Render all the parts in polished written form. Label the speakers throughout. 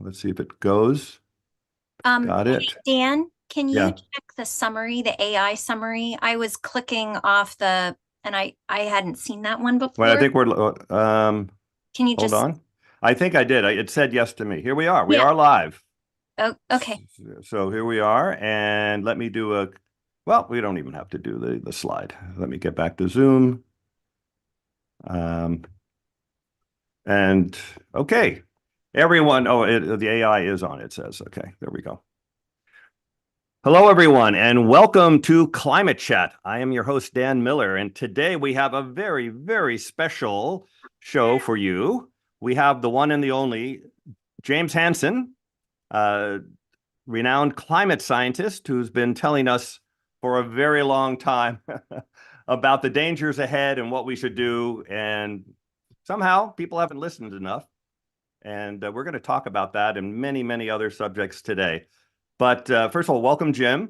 Speaker 1: let's see if it goes. Got
Speaker 2: Hey,
Speaker 1: it.
Speaker 2: Dan, can you
Speaker 1: Yeah.
Speaker 2: check the summary, the AI summary? I was clicking off and I hadn't seen that one
Speaker 1: Well, I
Speaker 2: before.
Speaker 1: think we're,
Speaker 2: Can you
Speaker 1: hold
Speaker 2: just,
Speaker 1: on. I think I did. It said yes to me. Here we are. We
Speaker 2: yeah.
Speaker 1: are live.
Speaker 2: Oh, okay.
Speaker 1: So here we are. And let me do well, we don't even have to do the slide. Let me get back to Zoom. Um, and okay. Everyone, the AI is on, it says. Okay, there we go. Hello, everyone, and welcome to Climate Chat. I am your host, Dan Miller, and today we have a very, very special show for you. We have the one and the only James Hansen, renowned climate scientist who's been telling us for a very long time about the dangers ahead and what we should do. And somehow people haven't listened enough. And we're going to talk about that and many, many other subjects today. But first of all, welcome, Jim.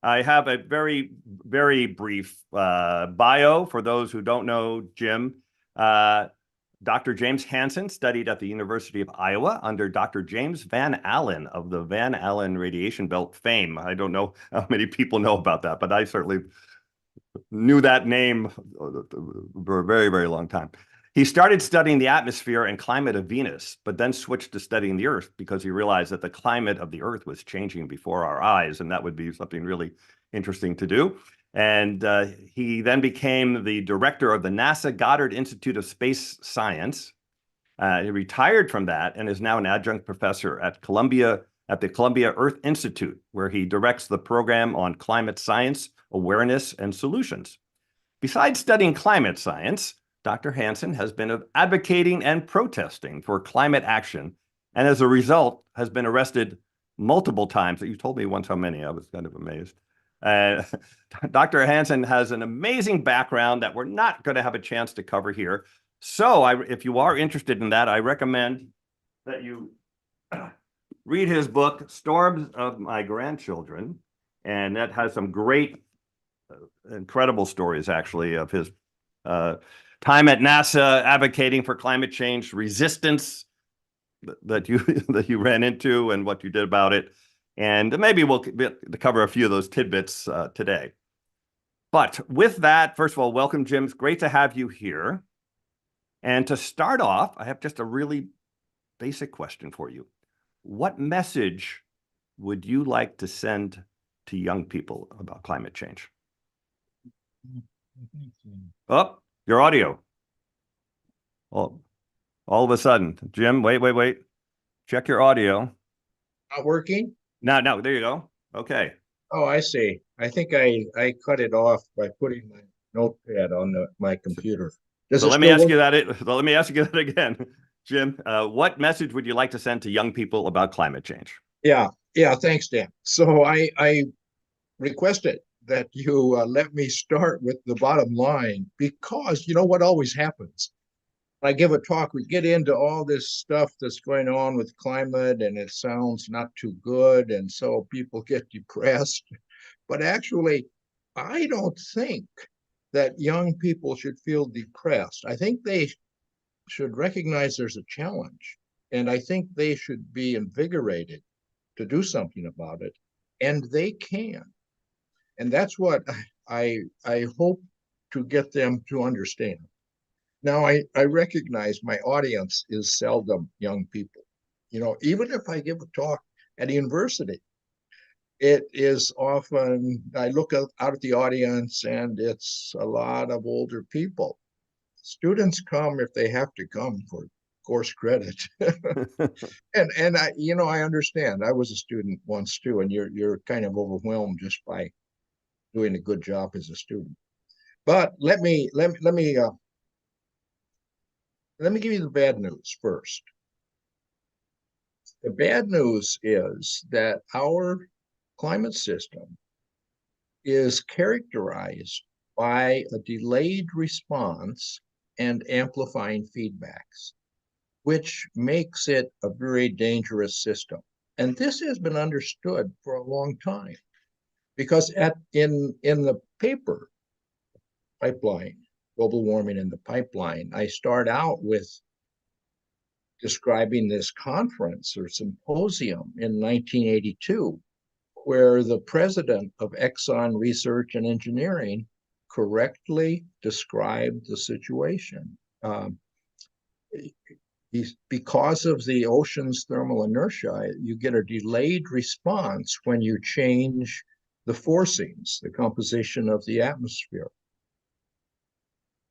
Speaker 1: I have a very, very brief bio for those who don't know Jim. Dr. James Hansen studied at the University of Iowa under Dr. James Van Allen of the Van Allen radiation belt fame. I don't know how many people know about that, but I certainly knew that name for a very, very long time. He started studying the atmosphere and climate of Venus, but then switched to studying the Earth because he realized that the climate of the Earth was changing before our eyes, and that would be something really interesting to do. And he then became the director of the NASA Goddard Institute of Space Science. He retired from that and is now an adjunct professor at the Columbia Earth Institute, where he directs the program on climate science, awareness, and solutions. Besides studying climate science, Dr. Hansen has been advocating and protesting for climate action, and as a result, has been arrested multiple times. You told me once how many. I was kind of amazed. Dr. Hansen has an amazing background that we're not going to have a chance to cover here. So if you are interested in that, I recommend that you read his book, Storms of My Grandchildren. And that has some great, incredible stories, actually, of his time at NASA advocating for climate change, resistance that you ran into and what you did about it. And maybe we'll cover a few of those tidbits today. But with that, first of all, welcome, Jim. It's great to have you here. And to start off, I have just a really basic question for you. What message would you like to send to young people about climate change? Oh, your audio. All of a sudden, Jim, wait. Check your audio.
Speaker 3: Not working?
Speaker 1: No, there you go. Okay.
Speaker 3: Oh, I see. I think I cut it off by putting my notepad on my computer. Does
Speaker 1: So
Speaker 3: it
Speaker 1: let me
Speaker 3: still
Speaker 1: ask
Speaker 3: work?
Speaker 1: you that. Let me ask you that again, Jim. What message would you like to send to young people about climate change?
Speaker 3: Yeah, thanks, Dan. So I requested that you let me start with the bottom line because you know what always happens. I give a talk, we get into all this stuff that's going on with climate, and it sounds not too good, and so people get depressed. But actually, I don't think that young people should feel depressed. I think they should recognize there's a challenge, and I think they should be invigorated to do something about it, and they can. And that's what I hope to get them to understand. Now, I recognize my audience is seldom young people. You know, even if I give a talk at a university, it is often, I look out at the audience and it's a lot of older people. Students come if they have to come for course credit. and I, you know, I understand. I was a student once too, and you're kind of overwhelmed just by doing a good job as a student. But let me give you the bad news first. The bad news is that our climate system is characterized by a delayed response and amplifying feedbacks, which makes it a very dangerous system. And this has been understood for a long time because in the paper, Pipeline, Global Warming in the Pipeline, I start out with describing this conference or symposium in 1982, where the president of Exxon Research and Engineering correctly described the situation. Because of the ocean's thermal inertia, you get a delayed response when you change the forcings, the composition of the atmosphere.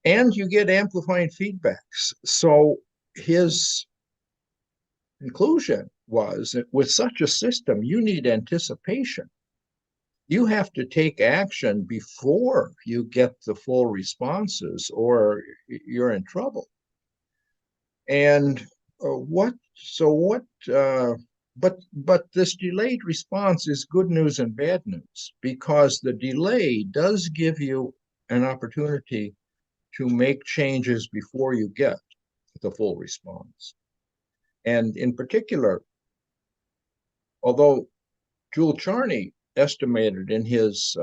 Speaker 3: And you get amplifying feedbacks. So his conclusion was that with such a system, you need anticipation. You have to take action before you get the full responses, or you're in trouble. And but this delayed response is good news and bad news, because the delay does give you an opportunity to make changes before you get the full response. And in particular, although Jules Charney estimated in his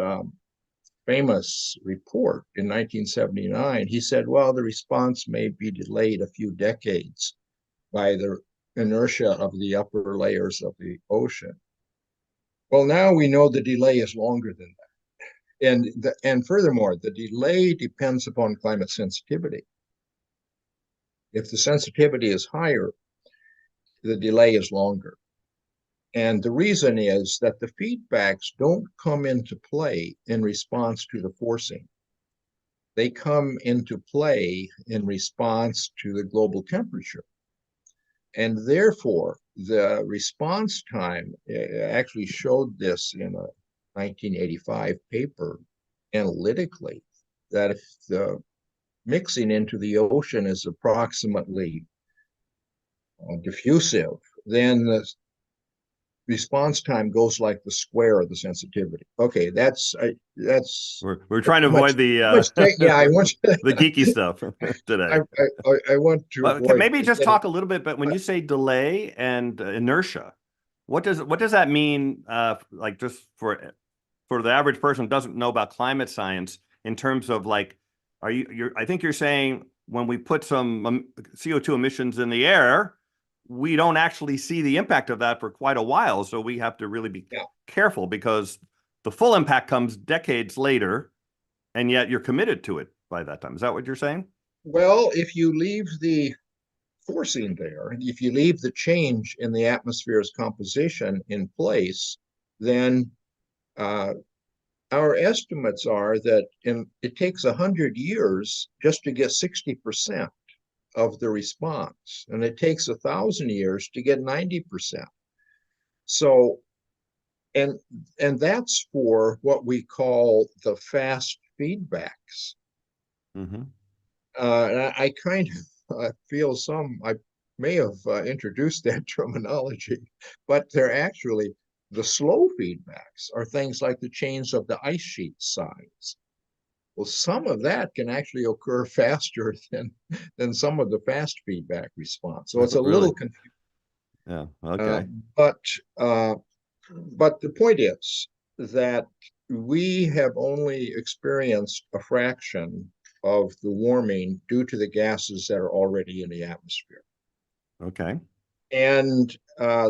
Speaker 3: famous report in 1979, he said, well, the response may be delayed a few decades by the inertia of the upper layers of the ocean. Well, now we know the delay is longer than that. And furthermore, the delay depends upon climate sensitivity. If the sensitivity is higher, the delay is longer. And the reason is that the feedbacks don't come into play in response to the forcing. They come into play in response to the global temperature. And therefore, the response time actually showed this in a 1985 paper analytically, that if the mixing into the ocean is approximately diffusive, then the response time goes like the square of the sensitivity. Okay, that's
Speaker 1: we're trying to avoid the
Speaker 3: I want
Speaker 1: the geeky stuff today.
Speaker 3: I want to avoid,
Speaker 1: maybe just talk a little bit, but when you say delay and inertia, what does that mean? Like, just for the average person who doesn't know about climate science, in terms of like, I think you're saying when we put some CO2 emissions in the air, we don't actually see the impact of that for quite a while. So we have to really be careful, because the full impact comes decades later, and yet you're committed to it by that time. Is that what you're saying?
Speaker 3: Well, if you leave the forcing there, if you leave the change in the atmosphere's composition in place, then our estimates are that it takes 100 years just to get 60% of the response, and it takes 1,000 years to get 90%. So, and that's for what we call the fast feedbacks.
Speaker 1: Mm-hmm.
Speaker 3: And I kind of feel I may have introduced that terminology, but they're actually the slow feedbacks are things like the change of the ice sheet size. Well, some of that can actually occur faster than some of the fast feedback response. So it's a little confusing.
Speaker 1: Yeah. Okay.
Speaker 3: But the point is that we have only experienced a fraction of the warming due to the gases that are already in the atmosphere.
Speaker 1: Okay.
Speaker 3: And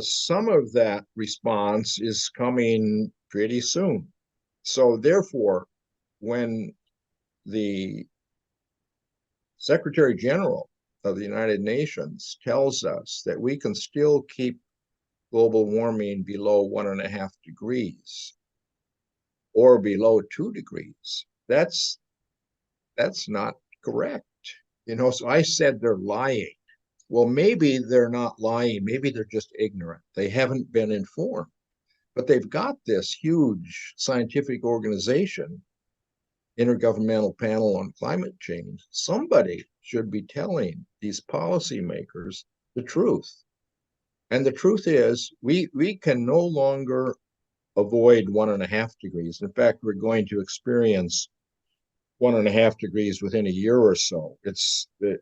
Speaker 3: some of that response is coming pretty soon. So therefore, when the Secretary General of the United Nations tells us that we can still keep global warming below 1.5 degrees or below 2 degrees, that's not correct. So I said they're lying. Well, maybe they're not lying. Maybe they're just ignorant. They haven't been informed. But they've got this huge scientific organization, Intergovernmental Panel on Climate Change. Somebody should be telling these policymakers the truth. And the truth is, we can no longer avoid 1.5 degrees. In fact, we're going to experience 1.5 degrees within a year or so. It's the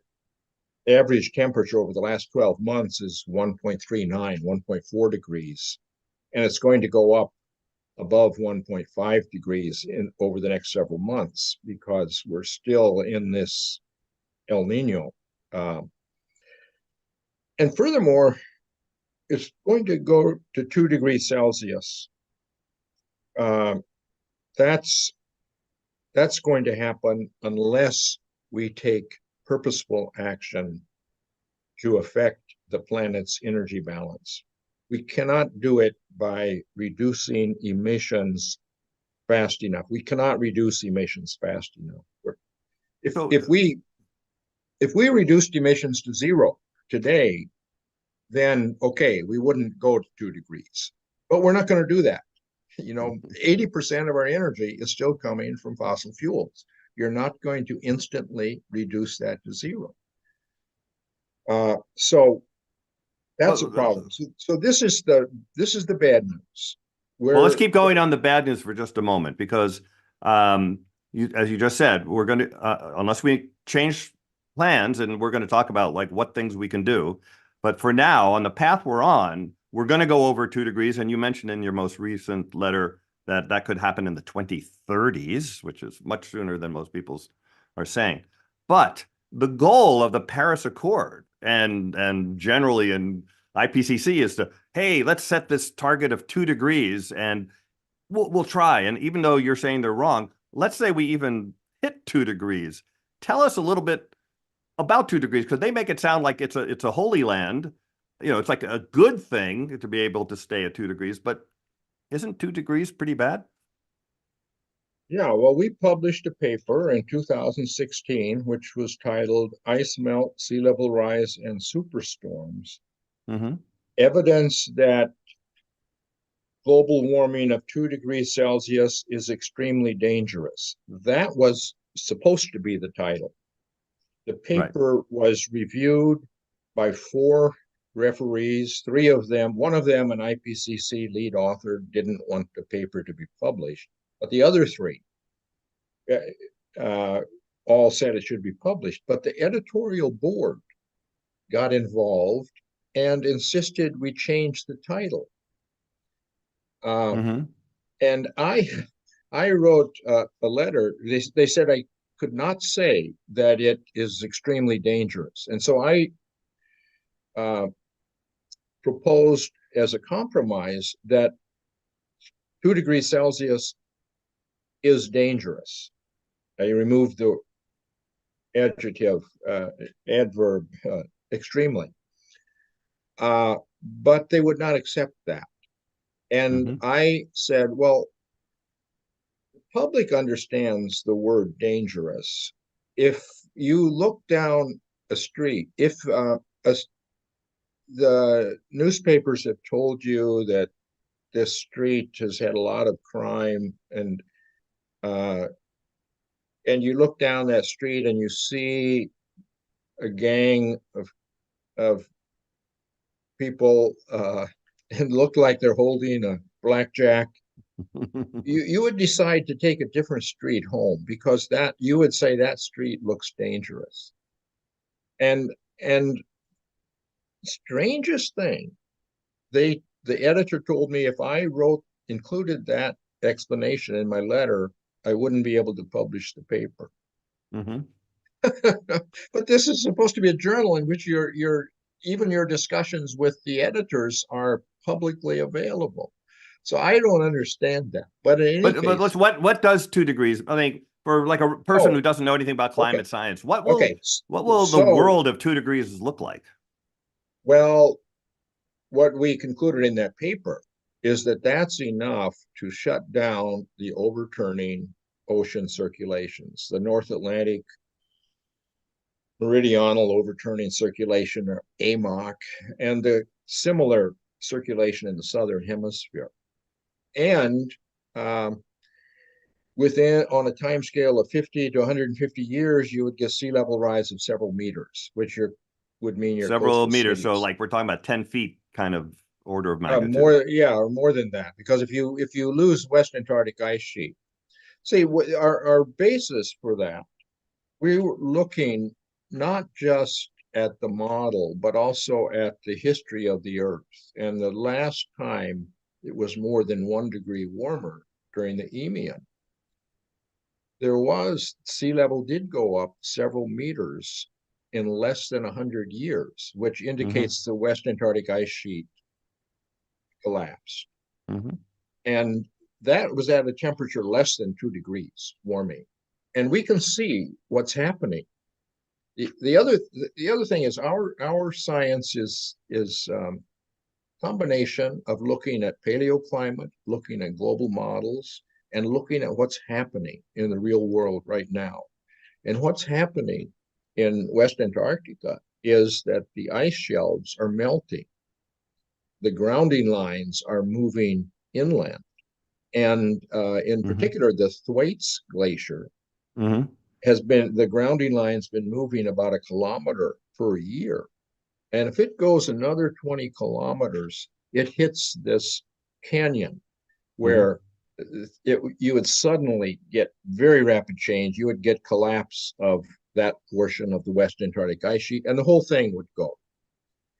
Speaker 3: average temperature over the last 12 months is 1.39, 1.4 degrees. And it's going to go up above 1.5 degrees over the next several months, because we're still in this El Nino. And furthermore, it's going to go to 2 degrees Celsius. That's going to happen unless we take purposeful action to affect the planet's energy balance. We cannot do it by reducing emissions fast enough. We cannot reduce emissions fast enough. If we reduced emissions to zero today, then okay, we wouldn't go to 2 degrees. But we're not going to do that. 80% of our energy is still coming from fossil fuels. You're not going to instantly reduce that to zero. So that's a problem. So this is the bad news.
Speaker 1: Well, let's keep going on the bad news for just a moment, because as you just said, we're going to, unless we change plans, and we're going to talk about like what things we can do. But for now, on the path we're on, we're going to go over 2 degrees. And you mentioned in your most recent letter that that could happen in the 2030s, which is much sooner than most people are saying. But the goal of the Paris Accord and generally in IPCC is to, hey, let's set this target of 2 degrees and we'll try. And even though you're saying they're wrong, let's say we even hit 2 degrees. Tell us a little bit about 2 degrees, because they make it sound like it's a holy land. It's like a good thing to be able to stay at 2 degrees, but isn't 2 degrees pretty bad?
Speaker 3: Yeah, well, we published a paper in 2016, which was titled Ice Melt, Sea Level Rise, and Superstorms.
Speaker 1: Mm-hmm.
Speaker 3: Evidence that global warming of 2 degrees Celsius is extremely dangerous. That was supposed to be the title. The paper was reviewed by 4 referees, 3 of them, one of them, an IPCC lead author, didn't want the paper to be published, but the other 3 all said it should be published. But the editorial board got involved and insisted we change the title. And I wrote a letter. They said I could not say that it is extremely dangerous. And so I proposed as a compromise that 2 degrees Celsius is dangerous. I removed the adverb extremely. But they would not accept that. And I said, well, the public understands the word dangerous. If you look down a street, if the newspapers have told you that this street has had a lot of crime, and you look down that street and you see a gang of people and look like they're holding a blackjack, you would decide to take a different street home, because that you would say that street looks dangerous. And strangest thing, the editor told me if I included that explanation in my letter, I wouldn't be able to publish the paper. But this is supposed to be a journal in which even your discussions with the editors are publicly available. So I don't understand that. But in any case,
Speaker 1: what does 2 degrees? I mean, for like a person who doesn't know anything about climate science, what will the world of 2 degrees look like?
Speaker 3: Well, what we concluded in that paper is that that's enough to shut down the overturning ocean circulations, the North Atlantic meridional overturning circulation, or Amok, and the similar circulation in the southern hemisphere. And on a time scale of 50 to 150 years, you would get sea level rise of several meters, which would mean you're
Speaker 1: several meters. So like we're talking about 10 feet kind of order of magnitude.
Speaker 3: Or more than that, because if you lose West Antarctic ice sheet, see, our basis for that, we were looking not just at the model, but also at the history of the Earth. And the last time it was more than 1 degree warmer during the Eemian, sea level did go up several meters in less than 100 years, which indicates the West Antarctic ice sheet collapsed.
Speaker 1: Mm-hmm.
Speaker 3: And that was at a temperature less than 2 degrees warming. And we can see what's happening. The other thing is our science is combination of looking at paleoclimate, looking at global models, and looking at what's happening in the real world right now. And what's happening in West Antarctica is that the ice shelves are melting. The grounding lines are moving inland. And in particular, the Thwaites Glacier has been, the grounding line's been moving about 1 kilometer per year. And if it goes another 20 kilometers, it hits this canyon where you would suddenly get very rapid change. You would get collapse of that portion of the West Antarctic ice sheet, and the whole thing would go.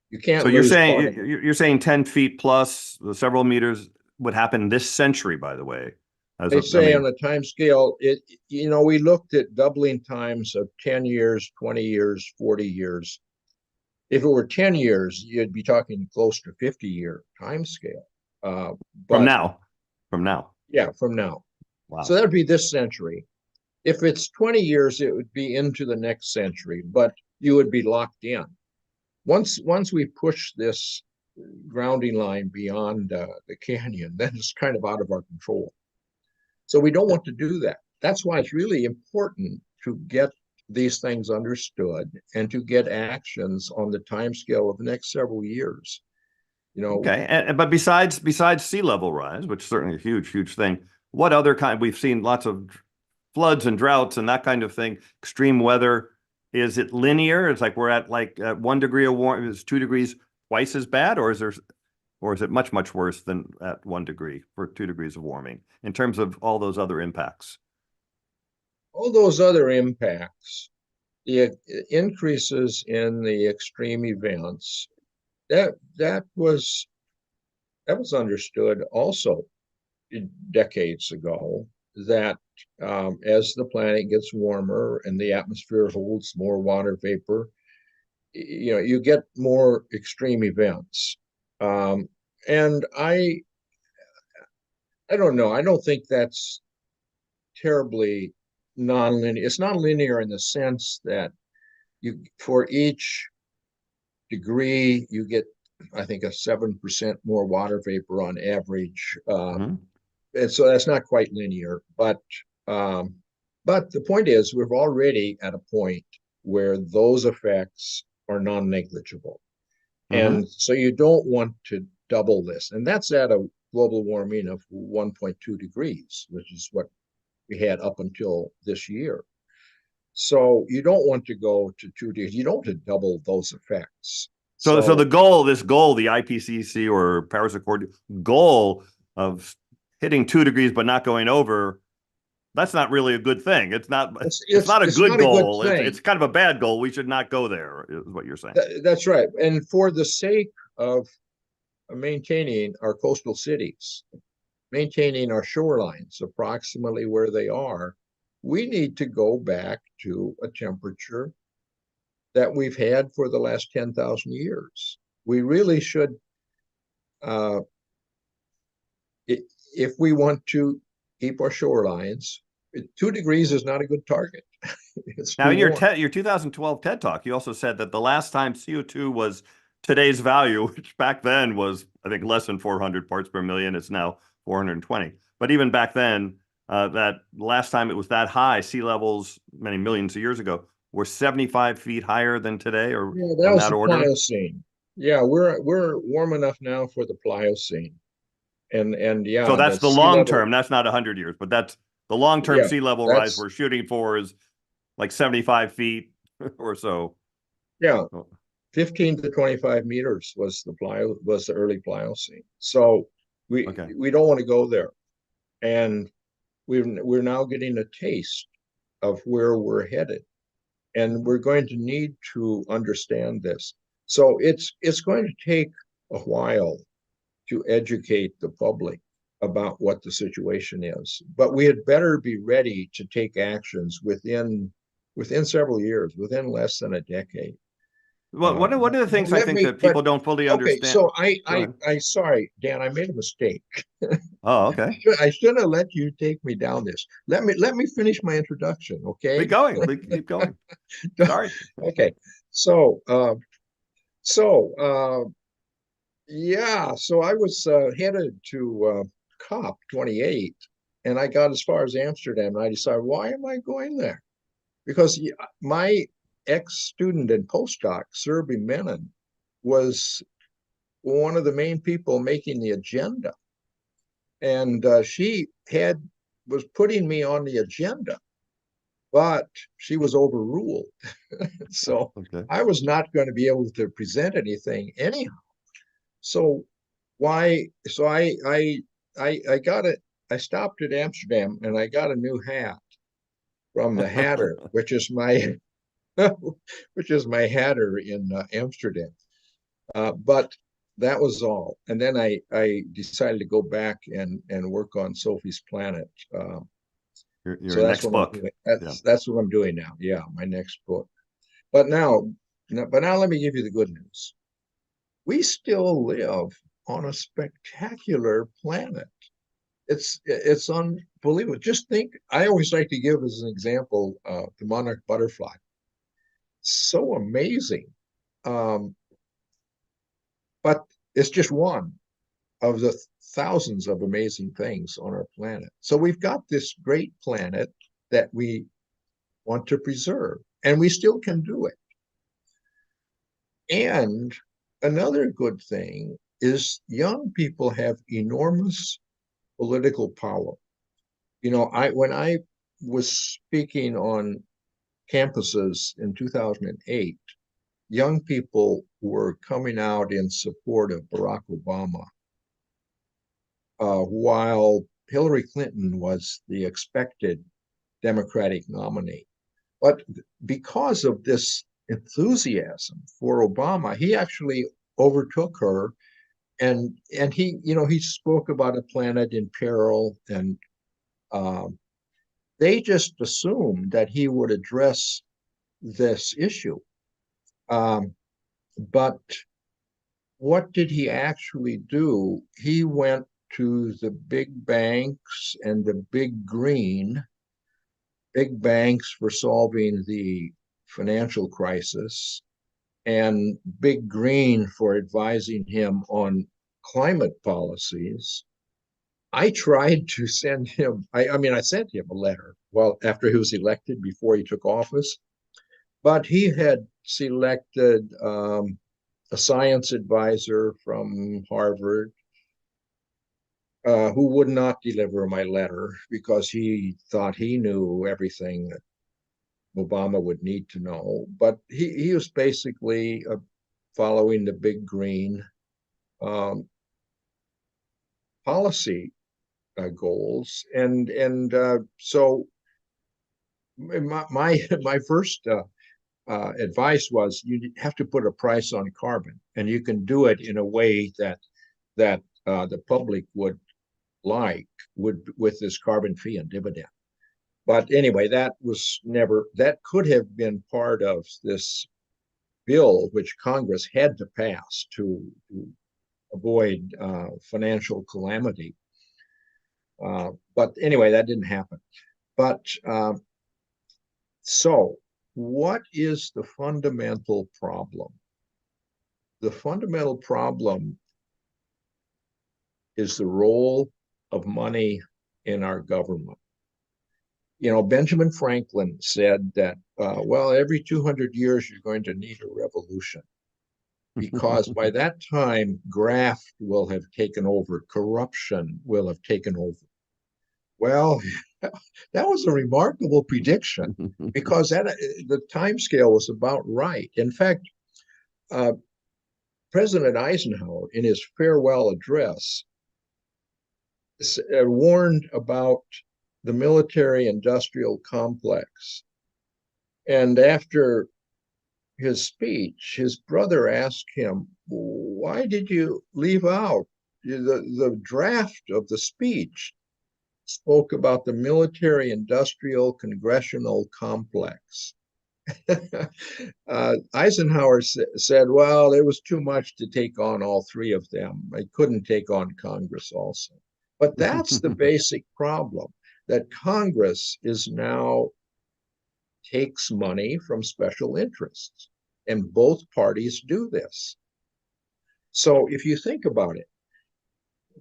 Speaker 3: You can't.
Speaker 1: So you're saying 10 feet plus several meters would happen this century, by the way.
Speaker 3: They say on the time scale, we looked at doubling times of 10 years, 20 years, 40 years. If it were 10 years, you'd be talking close to 50-year time scale.
Speaker 1: From now.
Speaker 3: Yeah, from now.
Speaker 1: Wow.
Speaker 3: So that'd be this century. If it's 20 years, it would be into the next century, but you would be locked in. Once we push this grounding line beyond the canyon, then it's kind of out of our control. So we don't want to do that. That's why it's really important to get these things understood and to get actions on the time scale of the next several years.
Speaker 1: Okay, but besides sea level rise, which is certainly a huge thing, what other kind? We've seen lots of floods and droughts and that kind of thing. Extreme weather. Is it linear? It's like we're at 1 degree of warm. Is 2 degrees twice as bad, or is it much worse than at 1 degree for 2 degrees of warming in terms of all those other impacts?
Speaker 3: All those other impacts, the increases in the extreme events, that was understood also decades ago, that as the planet gets warmer and the atmosphere holds more water vapor, you get more extreme events. And I don't know. I don't think that's terribly nonlinear. It's nonlinear in the sense that for each degree, you get, I think, a 7% more water vapor on average. And so that's not quite linear, but the point is we're already at a point where those effects are non-negligible. And so you don't want to double this. And that's at a global warming of 1.2 degrees, which is what we had up until this year. So you don't want to go to 2 degrees. You don't want to double those effects.
Speaker 1: So the goal, the IPCC or Paris Accord goal of hitting 2 degrees but not going over, that's not really a good thing. It's not a good goal. It's kind of a bad goal. We should not go there, is what you're saying.
Speaker 3: That's right. And for the sake of maintaining our coastal cities, maintaining our shorelines approximately where they are, we need to go back to a temperature that we've had for the last 10,000 years. We really should, if we want to keep our shorelines, 2 degrees is not a good target.
Speaker 1: Now, in your 2012 TED Talk, you also said that the last time CO2 was today's value, which back then was, I think, less than 400 parts per million, it's now 420. But even back then, that last time it was that high, sea levels many millions of years ago were 75 feet higher than today, or
Speaker 3: that was the Pliocene. Yeah, we're warm enough now for the Pliocene. And yeah,
Speaker 1: so that's the long term. That's not 100 years, but that's the long term sea level rise we're shooting for is like 75 feet or so.
Speaker 3: Yeah, 15 to 25 meters was the early Pliocene. So we don't want to go there, and we're now getting a taste of where we're headed, and we're going to need to understand this. So it's going to take a while to educate the public about what the situation is. But we had better be ready to take actions within within several years, within less than a decade.
Speaker 1: Well, one of the things I think that
Speaker 3: But
Speaker 1: people don't fully
Speaker 3: okay,
Speaker 1: understand.
Speaker 3: so
Speaker 1: Go ahead.
Speaker 3: I sorry, Dan, I made a mistake.
Speaker 1: Oh, okay.
Speaker 3: I shouldn't have let you take me down this. Let me finish my introduction, okay?
Speaker 1: Keep going. Keep going. Sorry.
Speaker 3: Okay. So so yeah, so I was headed to COP 28, and I got as far as Amsterdam, and I decided, why am I going there? Because my ex-student and postdoc, Serbi Menon, was one of the main people making the agenda. And she was putting me on the agenda, but she was overruled. So
Speaker 1: Okay.
Speaker 3: I was not going to be able to present anything anyhow. So why? So I got it. I stopped at Amsterdam and I got a new hat from the hatter, which is my hatter in Amsterdam. But that was all. And then I decided to go back and work on Sophie's Planet.
Speaker 1: Your
Speaker 3: So that's
Speaker 1: next
Speaker 3: what I'm
Speaker 1: book.
Speaker 3: doing.
Speaker 1: Yeah.
Speaker 3: That's what I'm doing now. Yeah, my next book. But now let me give you the good news. We still live on a spectacular planet. It's unbelievable. Just think. I always like to give as an example the monarch butterfly. So amazing. Um, but it's just one of the thousands of amazing things on our planet. So we've got this great planet that we want to preserve, and we still can do it. And another good thing is young people have enormous political power. You know, when I was speaking on campuses in 2008, young people were coming out in support of Barack Obama, while Hillary Clinton was the expected Democratic nominee. But because of this enthusiasm for Obama, he actually overtook her, and he spoke about a planet in peril, and they just assumed that he would address this issue. But what did he actually do? He went to the big banks and the big banks for solving the financial crisis, and big green for advising him on climate policies. I tried to send him, I sent him a letter, well, after he was elected, before he took office, but he had selected a science advisor from Harvard who would not deliver my letter because he thought he knew everything that Obama would need to know. But he was basically following the big green policy goals, and so my first advice was you have to put a price on carbon, and you can do it in a way that the public would like with this carbon fee and dividend. But anyway, that could have been part of this bill which Congress had to pass to avoid financial calamity. But anyway, that didn't happen. But so what is the fundamental problem? The fundamental problem is the role of money in our government. You know, Benjamin Franklin said that, well, every 200 years, you're going to need a revolution, because by that time, graft will have taken over, corruption will have taken over. Well, that was a remarkable prediction, because the time scale was about right. In fact, President Eisenhower, in his farewell address, warned about the military-industrial complex. And after his speech, his brother asked him, why did you leave out the draft of the speech? Spoke about the military-industrial congressional complex. Eisenhower said, well, it was too much to take on all three of them. I couldn't take on Congress also. But that's the basic problem, that Congress is now takes money from special interests, and both parties do this. So if you think about it,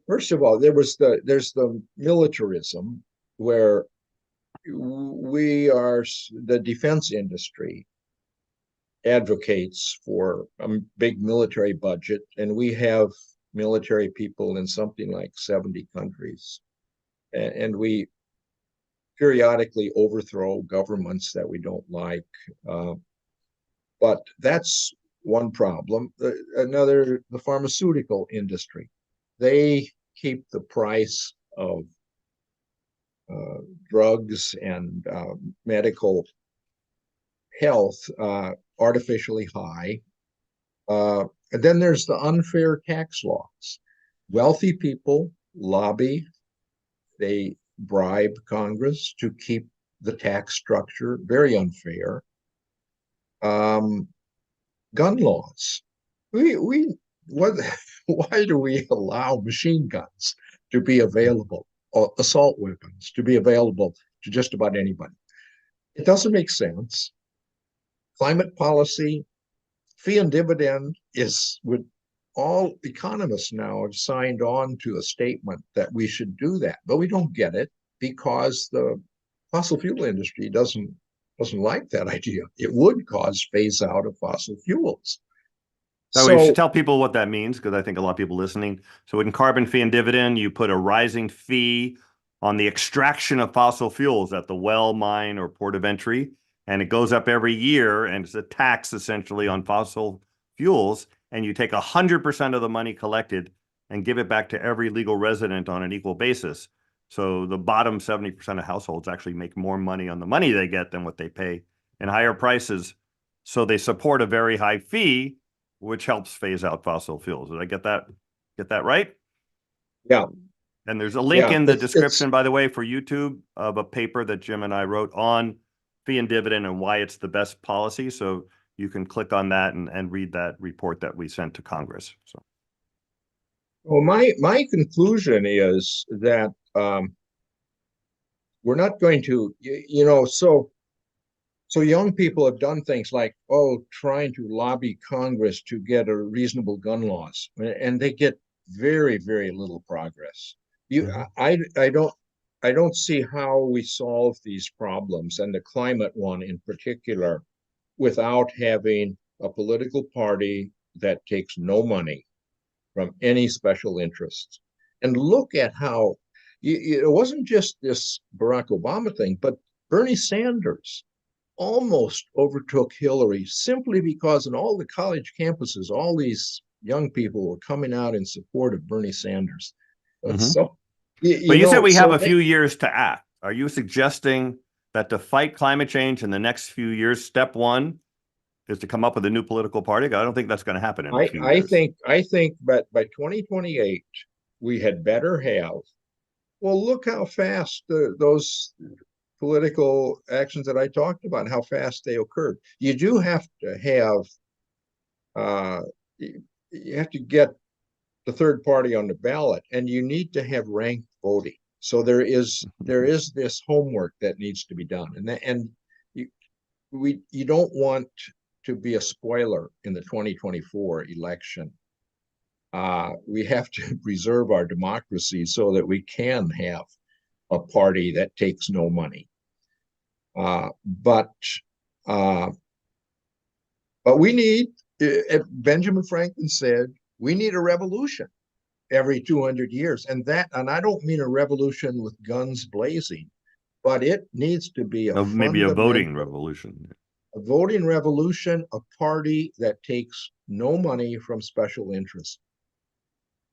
Speaker 3: first of all, there's the militarism where the defense industry advocates for a big military budget, and we have military people in something like 70 countries, and we periodically overthrow governments that we don't like. But that's one problem. Another, the pharmaceutical industry. They keep the price of drugs and medical health artificially high. And then there's the unfair tax laws. Wealthy people lobby, they bribe Congress to keep the tax structure very unfair. Gun laws. What? Why do we allow machine guns to be available, or assault weapons to be available to just about anybody? It doesn't make sense. Climate policy, fee and dividend is with all economists now have signed on to a statement that we should do that, but we don't get it because the fossil fuel industry doesn't like that idea. It would cause phase out of fossil fuels.
Speaker 1: So we should tell people what that means, because I think a lot of people listening. So in carbon fee and dividend, you put a rising fee on the extraction of fossil fuels at the well, mine, or port of entry, and it goes up every year, and it's a tax essentially on fossil fuels, and you take 100% of the money collected and give it back to every legal resident on an equal basis. So the bottom 70% of households actually make more money on the money they get than what they pay in higher prices. So they support a very high fee, which helps phase out fossil fuels. Did I get that right?
Speaker 3: Yeah.
Speaker 1: And there's a link in the description, by the way, for YouTube of a paper that Jim and I wrote on fee and dividend and why it's the best policy. So you can click on that and read that report that we sent to Congress. So,
Speaker 3: well, my conclusion is that we're not going to, so young people have done things like, trying to lobby Congress to get a reasonable gun laws, and they get very, very little progress. I don't see how we solve these problems, and the climate one in particular, without having a political party that takes no money from any special interests. And look at how it wasn't just this Barack Obama thing, but Bernie Sanders almost overtook Hillary simply because in all the college campuses, all these young people were coming out in support of Bernie Sanders. So,
Speaker 1: but you said we have a few years to act. Are you suggesting that to fight climate change in the next few years, step one is to come up with a new political party? I don't think that's going to happen in a few years.
Speaker 3: I think that by 2028, we had better have. Well, look how fast those political actions that I talked about, how fast they occurred. You do have to have, you have to get the third party on the ballot, and you need to have ranked voting. So there is this homework that needs to be done, and you don't want to be a spoiler in the 2024 election. We have to preserve our democracy so that we can have a party that takes no money. But we need, Benjamin Franklin said, we need a revolution every 200 years. And I don't mean a revolution with guns blazing, but it needs to be
Speaker 1: maybe a voting revolution.
Speaker 3: A voting revolution, a party that takes no money from special interests.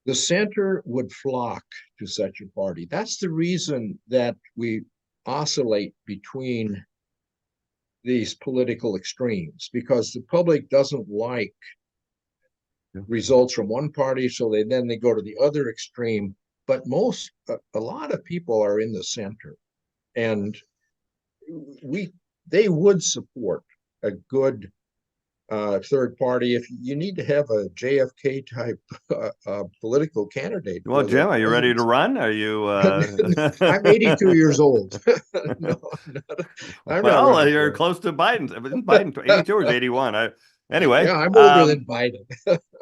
Speaker 3: The center would flock to such a party. That's the reason that we oscillate between these political extremes, because the public doesn't like results from one party, so they go to the other extreme. But a lot of people are in the center, and they would support a good third party. If you need to have a JFK type political candidate.
Speaker 1: Well,
Speaker 3: for the
Speaker 1: Jim, are you ready to
Speaker 3: presidency.
Speaker 1: run? Are you?
Speaker 3: I'm 82 years old. No, I'm not
Speaker 1: Well,
Speaker 3: running
Speaker 1: you're
Speaker 3: for it.
Speaker 1: close to Biden. Isn't Biden 82 or is 81? Anyway,
Speaker 3: Yeah, I'm older than Biden.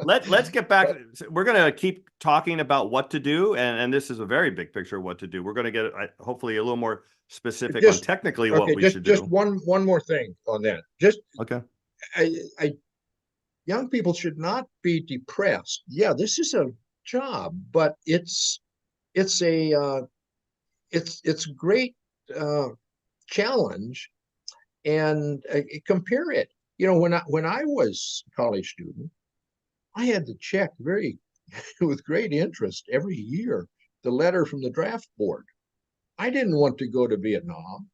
Speaker 1: let's get back.
Speaker 3: But
Speaker 1: We're going to keep talking about what to do, and this is a very big picture of what to do. We're going to get hopefully a little more specific on technically what we should
Speaker 3: just
Speaker 1: do.
Speaker 3: one more thing on that.
Speaker 1: Okay.
Speaker 3: Young people should not be depressed. Yeah, this is a job, but it's a it's a great challenge, and compare it. You know, when I was a college student, I had to check very with great interest every year the letter from the draft board. I didn't want to go to Vietnam,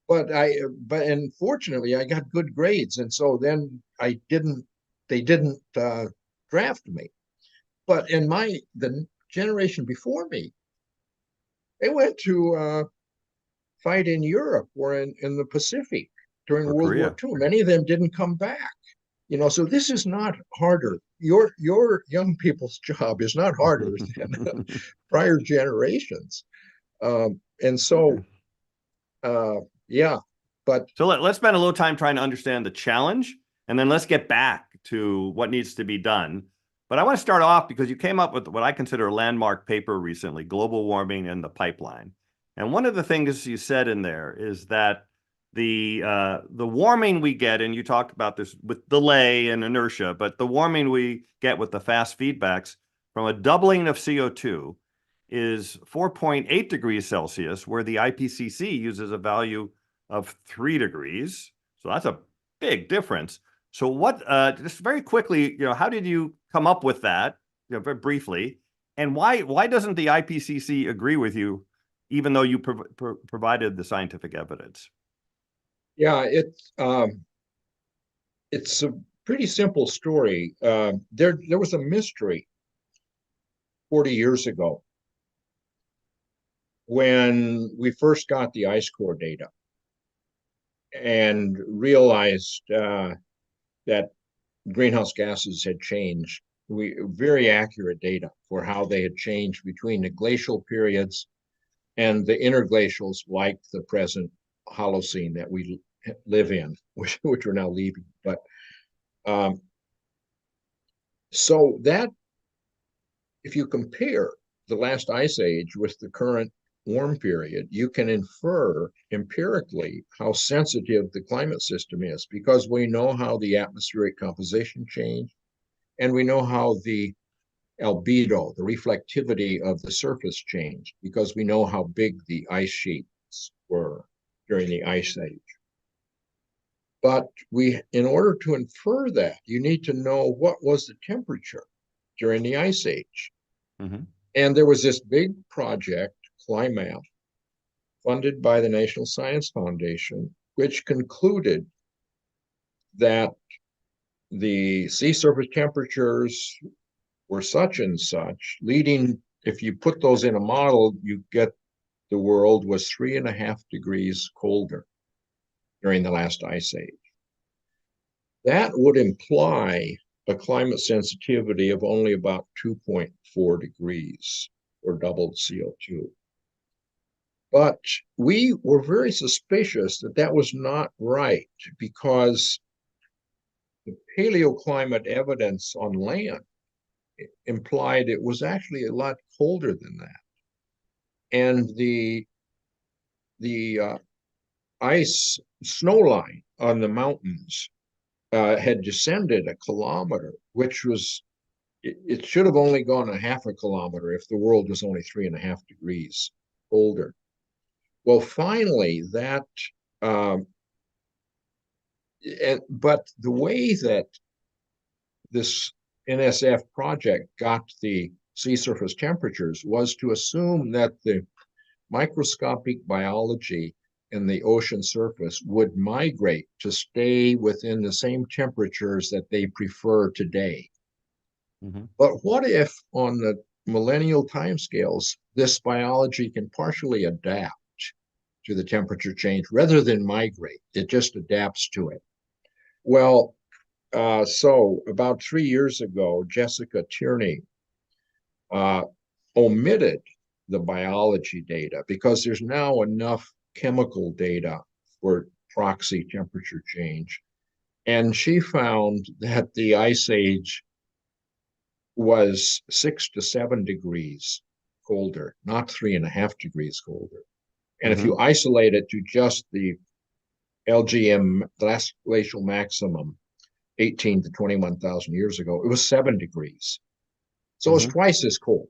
Speaker 3: but unfortunately I got good grades, and so then they didn't draft me. But in the generation before me, they went to fight in Europe or in the Pacific during
Speaker 1: Or
Speaker 3: World War
Speaker 1: Korea.
Speaker 3: II. Many of them didn't come back. You know, so this is not harder. Your young people's job is not harder than prior generations. And so, yeah, but
Speaker 1: So let's spend a little time trying to understand the challenge, and then let's get back to what needs to be done. But I want to start off because you came up with what I consider a landmark paper recently, Global Warming and the Pipeline. And one of the things you said in there is that the warming we get, and you talked about this with delay and inertia, but the warming we get with the fast feedbacks from a doubling of CO2 is 4.8 degrees Celsius, where the IPCC uses a value of 3 degrees. So that's a big difference. So what, just very quickly, how did you come up with that, very briefly, and why doesn't the IPCC agree with you, even though you provided the scientific evidence?
Speaker 3: yeah, it's a pretty simple story. There was a mystery 40 years ago when we first got the ice core data and realized that greenhouse gases had changed. Very accurate data for how they had changed between the glacial periods and the interglacials, like the present Holocene that we live in, which we're now leaving. But so that, if you compare the last ice age with the current warm period, you can infer empirically how sensitive the climate system is, because we know how the atmospheric composition changed, and we know how the albedo, the reflectivity of the surface changed, because we know how big the ice sheets were during the ice age. But in order to infer that, you need to know what was the temperature during the ice age.
Speaker 1: Mm-hmm.
Speaker 3: And there was this big project, CLIMAT, funded by the National Science Foundation, which concluded that the sea surface temperatures were such and such, leading, if you put those in a model, you get the world was 3.5 degrees colder during the last ice age. That would imply a climate sensitivity of only about 2.4 degrees for doubled CO2. But we were very suspicious that that was not right, because the paleoclimate evidence on land implied it was actually a lot colder than that. And the ice snow line on the mountains had descended a kilometer, which was, it should have only gone a half a kilometer if the world was only 3.5 degrees colder. Well, finally, that, but the way that this NSF project got the sea surface temperatures was to assume that the microscopic biology in the ocean surface would migrate to stay within the same temperatures that they prefer today. Mm-hmm. But what if on the millennial timescales, this biology can partially adapt to the temperature change rather than migrate? It just adapts to it. Well, so about 3 years ago, Jessica Tierney uh, omitted the biology data because there's now enough chemical data for proxy temperature change. And she found that the ice age was 6 to 7 degrees colder, not 3.5 degrees colder. And if you isolate it to just the LGM, last glacial maximum, 18 to 21,000 years ago, it was 7 degrees. So it's twice as cold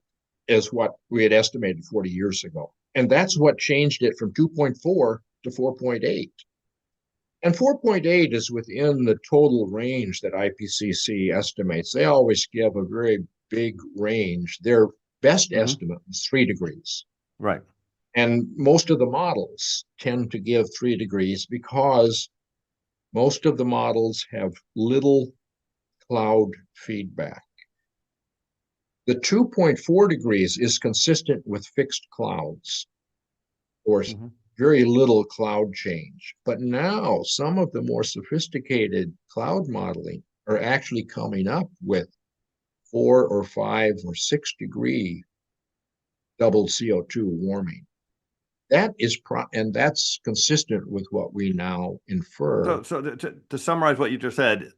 Speaker 3: as what we had estimated 40 years ago. And that's what changed it from 2.4 to 4.8. And 4.8 is within the total range that IPCC estimates. They always give a very big range. Their best estimate is 3 degrees.
Speaker 1: Right.
Speaker 3: And most of the models tend to give 3 degrees because most of the models have little cloud feedback. The 2.4 degrees is consistent with fixed clouds or very little cloud change. But now some of the more sophisticated cloud modeling are actually coming up with 4 or 5 or 6 degree doubled CO2 warming. That is and that's consistent with what we now infer.
Speaker 1: So to summarize what you just said,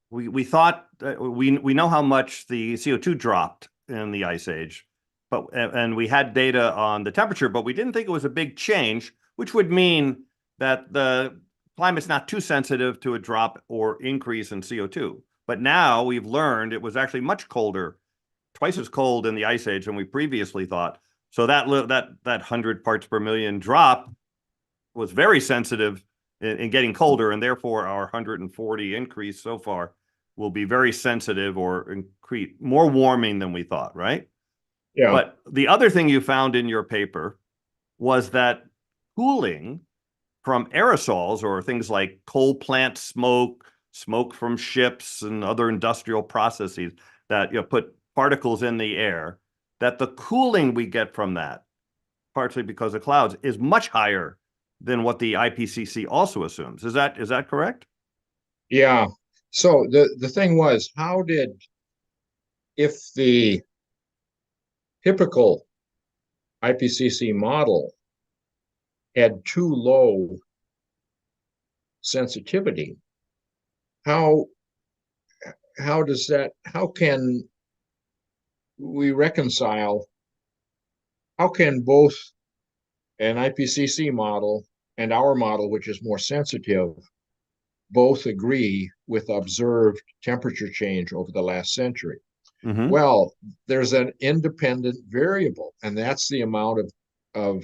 Speaker 1: we thought we know how much the CO2 dropped in the ice age, and we had data on the temperature, but we didn't think it was a big change, which would mean that the climate's not too sensitive to a drop or increase in CO2. But now we've learned it was actually much colder, twice as cold in the ice age than we previously thought. So that 100 parts per million drop was very sensitive in getting colder, and therefore our 140 increase so far will be very sensitive or increase more warming than we thought, right?
Speaker 3: Yeah.
Speaker 1: But the other thing you found in your paper was that cooling from aerosols, or things like coal plant smoke, smoke from ships and other industrial processes that put particles in the air, that the cooling we get from that, partially because of clouds, is much higher than what the IPCC also assumes. Is that correct?
Speaker 3: Yeah. So the thing was, if the typical IPCC model had too low sensitivity, how can we reconcile, how can both an IPCC model and our model, which is more sensitive, both agree with observed temperature change over the last century? Well, there's an independent variable, and that's the amount of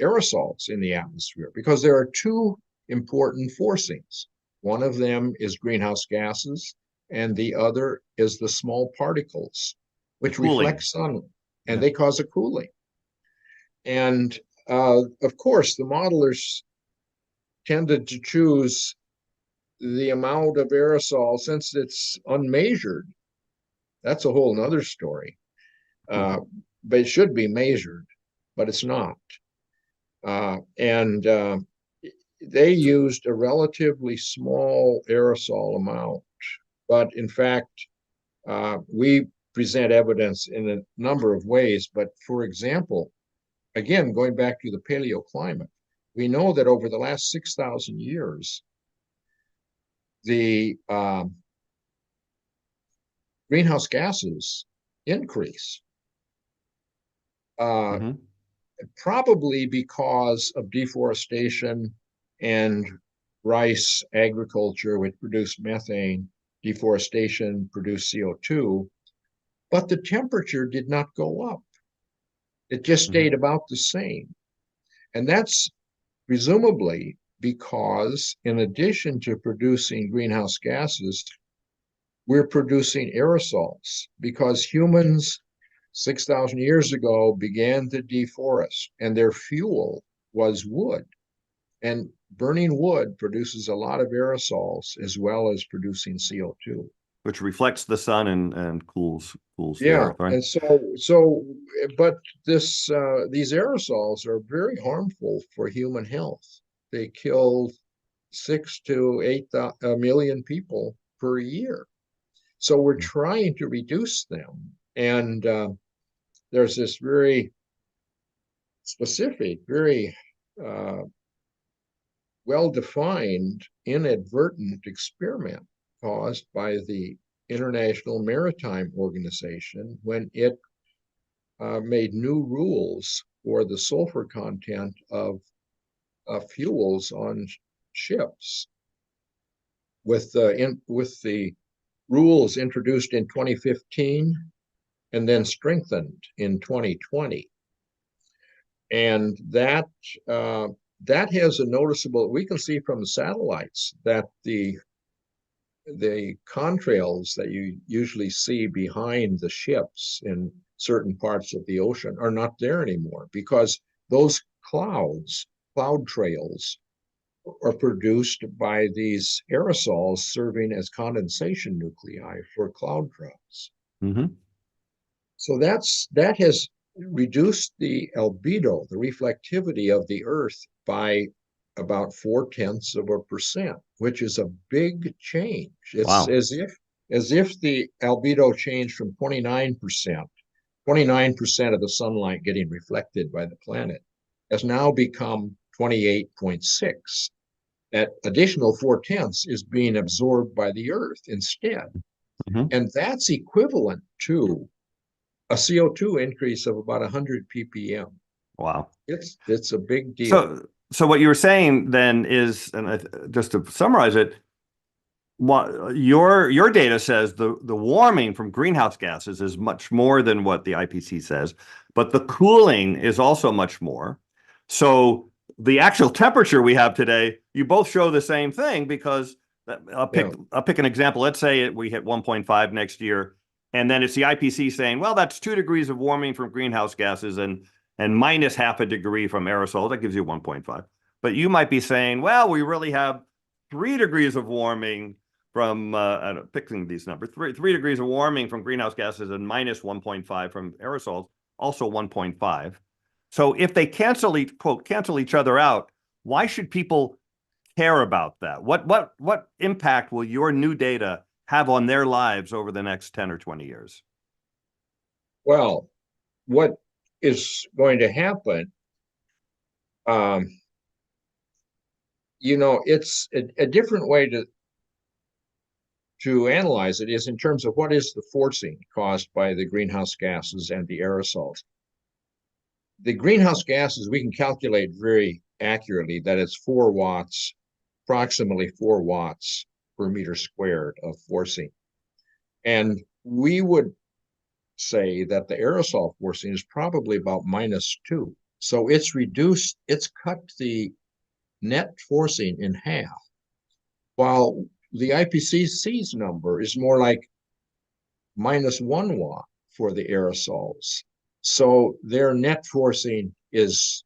Speaker 3: aerosols in the atmosphere, because there are two important forcings. One of them is greenhouse gases, and the other is the small particles, which reflect sunlight, and they cause a cooling. And of course, the modelers tended to choose the amount of aerosol since it's unmeasured. That's a whole nother story. But it should be measured, but it's not. And they used a relatively small aerosol amount. But in fact, we present evidence in a number of ways. But for example, again, going back to the paleoclimate, we know that over the last 6,000 years, the greenhouse gases increase, probably because of deforestation and rice agriculture, which produced methane. Deforestation produced CO2, but the temperature did not go up. It just stayed about the same. And that's presumably because, in addition to producing greenhouse gases, we're producing aerosols, because humans 6,000 years ago began to deforest, and their fuel was wood. And burning wood produces a lot of aerosols as well as producing CO2.
Speaker 1: Which reflects the sun and cools the
Speaker 3: Yeah,
Speaker 1: earth, right?
Speaker 3: and but these aerosols are very harmful for human health. They kill 6 to 8 million people per year. So we're trying to reduce them. And there's this very specific, very well-defined inadvertent experiment caused by the International Maritime Organization when it made new rules for the sulfur content of fuels on ships. With the rules introduced in 2015 and then strengthened in 2020, and that has a noticeable. We can see from the satellites that the contrails that you usually see behind the ships in certain parts of the ocean are not there anymore, because those cloud trails are produced by these aerosols serving as condensation nuclei for cloud drops.
Speaker 1: Mm-hmm.
Speaker 3: So that has reduced the albedo, the reflectivity of the Earth, by about 0.4%, which is a big change. It's
Speaker 1: Wow.
Speaker 3: as if the albedo changed from 29% of the sunlight getting reflected by the planet has now become 28.6. That additional 0.4 is being absorbed by the Earth instead.
Speaker 1: Mm-hmm.
Speaker 3: And that's equivalent to a CO2 increase of about 100 ppm.
Speaker 1: Wow.
Speaker 3: It's a big deal.
Speaker 1: So what you were saying then is, and just to summarize it, what your data says the warming from greenhouse gases is much more than what the IPC says, but the cooling is also much more. So the actual temperature we have today, you both show the same thing, because I'll pick an example. Let's say we hit 1.5 next year, and then it's the IPC saying, well, that's 2 degrees of warming from greenhouse gases and minus half a degree from aerosols. That gives you 1.5. But you might be saying, well, we really have 3 degrees of warming from picking these numbers, 3 degrees of warming from greenhouse gases and minus 1.5 from aerosols, also 1.5. So if they cancel each other out, why should people care about that? What impact will your new data have on their lives over the next 10 or 20 years?
Speaker 3: Well, what is going to happen, it's a different way to analyze it is in terms of what is the forcing caused by the greenhouse gases and the aerosols. The greenhouse gases, we can calculate very accurately that it's 4 watts, approximately 4 watts per meter squared of forcing. And we would say that the aerosol forcing is probably about -2. So it's cut the net forcing in half, while the IPCC's number is more like -1 watt for the aerosols. So their net forcing is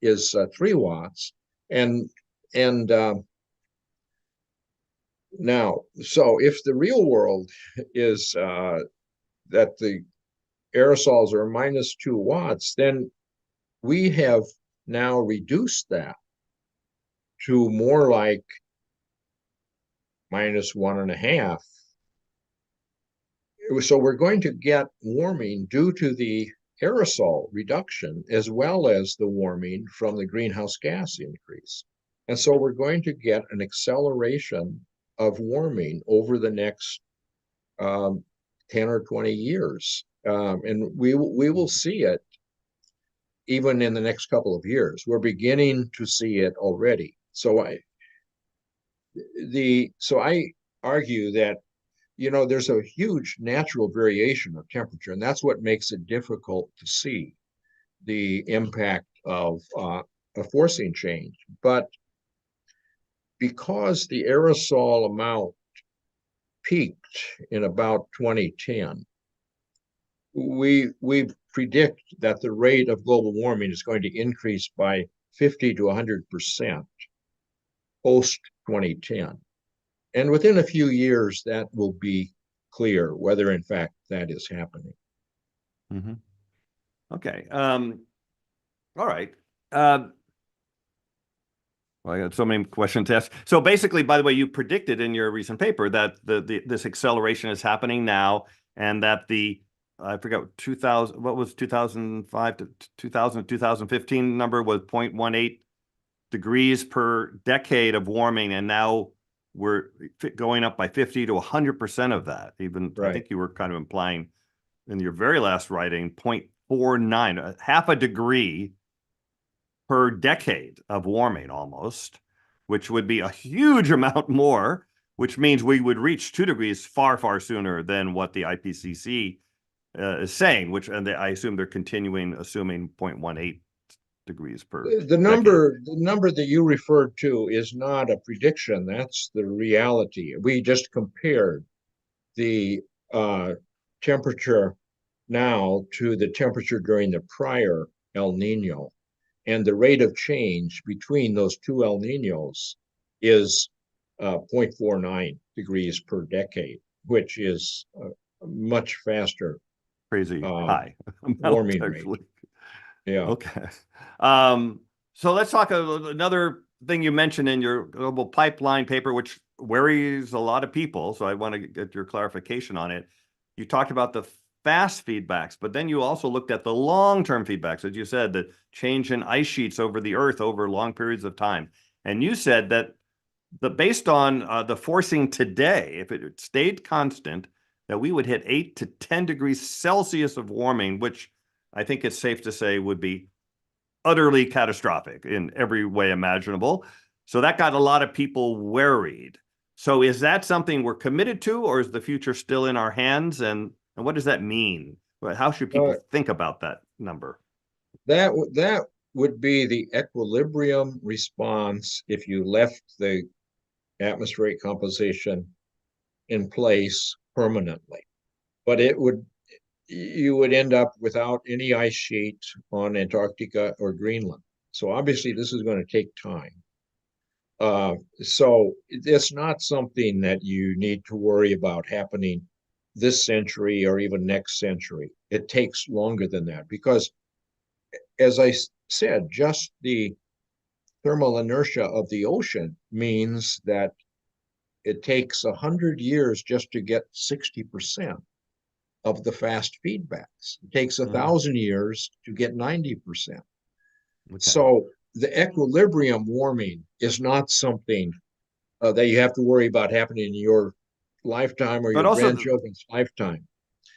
Speaker 3: 3 watts. And now, so if the real world is that the aerosols are -2 watts, then we have now reduced that to more like -1.5. So we're going to get warming due to the aerosol reduction as well as the warming from the greenhouse gas increase. And so we're going to get an acceleration of warming over the next 10 or 20 years. And we will see it even in the next couple of years. We're beginning to see it already. So I argue that there's a huge natural variation of temperature, and that's what makes it difficult to see the impact of a forcing change. But because the aerosol amount peaked in about 2010, we predict that the rate of global warming is going to increase by 50 to 100% post 2010. And within a few years, that will be clear whether, in fact, that is happening.
Speaker 1: Mm-hmm. Okay. All right. Well, I got so many questions to ask. So basically, by the way, you predicted in your recent paper that this acceleration is happening now, and that I forgot 2000, what was 2005 to 2015 number was 0.18 degrees per decade of warming, and now we're going up by 50 to 100% of that. Even I think you were kind of implying in your very last writing 0.49, half a degree per decade of warming almost, which would be a huge amount more, which means we would reach 2 degrees far, far sooner than what the IPCC is saying, which, and I assume they're continuing assuming 0.18 degrees per
Speaker 3: the number that you referred to is not a prediction. That's the reality. We just compared the temperature now to the temperature during the prior El Nino. And the rate of change between those two El Ninos is 0.49 degrees per decade, which is much faster.
Speaker 1: Crazy high
Speaker 3: warming rate. Yeah.
Speaker 1: Okay. So let's talk another thing you mentioned in your global pipeline paper, which worries a lot of people. So I want to get your clarification on it. You talked about the fast feedbacks, but then you also looked at the long-term feedbacks, as you said, the change in ice sheets over the Earth over long periods of time. And you said that based on the forcing today, if it stayed constant, that we would hit 8 to 10 degrees Celsius of warming, which I think it's safe to say would be utterly catastrophic in every way imaginable. So that got a lot of people worried. So is that something we're committed to, or is the future still in our hands? And what does that mean? How should people think about that number?
Speaker 3: That would be the equilibrium response if you left the atmospheric composition in place permanently. But you would end up without any ice sheet on Antarctica or Greenland. So obviously this is going to take time. So it's not something that you need to worry about happening this century or even next century. It takes longer than that because, as I said, just the thermal inertia of the ocean means that it takes 100 years just to get 60% of the fast feedbacks. It takes 1,000 years to get 90%. Okay. So the equilibrium warming is not something that you have to worry about happening in your lifetime or your grandchildren's lifetime.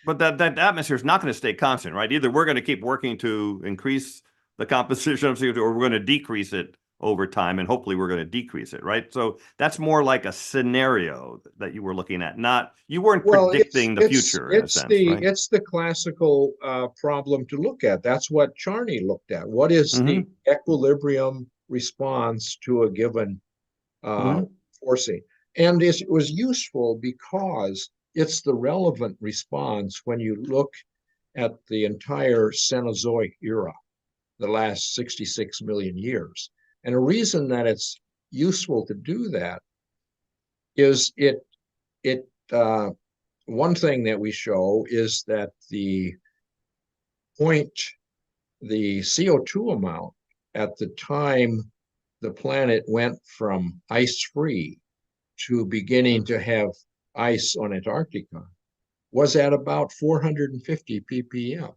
Speaker 1: But that atmosphere is not going to stay constant, right? Either we're going to keep working to increase the composition of CO2, or we're going to decrease it over time, and hopefully we're going to decrease it, right? So that's more like a scenario that you were looking at, not, you weren't predicting the future in a sense, right?
Speaker 3: It's the classical problem to look at. That's what Charney looked at. What is the equilibrium response to a given forcing? And it was useful because it's the relevant response when you look at the entire Cenozoic era, the last 66 million years. And a reason that it's useful to do that is one thing that we show is that the CO2 amount at the time the planet went from ice-free to beginning to have ice on Antarctica was at about 450 ppm.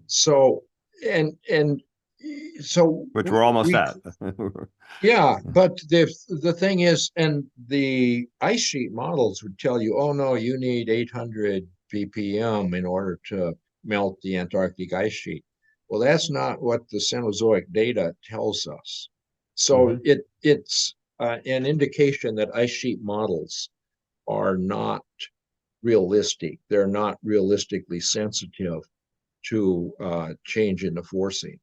Speaker 3: So,
Speaker 1: which we're almost at.
Speaker 3: Yeah, but the thing is, and the ice sheet models would tell you, oh no, you need 800 ppm in order to melt the Antarctic ice sheet. Well, that's not what the Cenozoic data tells us. So it's an indication that ice sheet models are not realistic. They're not realistically sensitive to change in the forcing.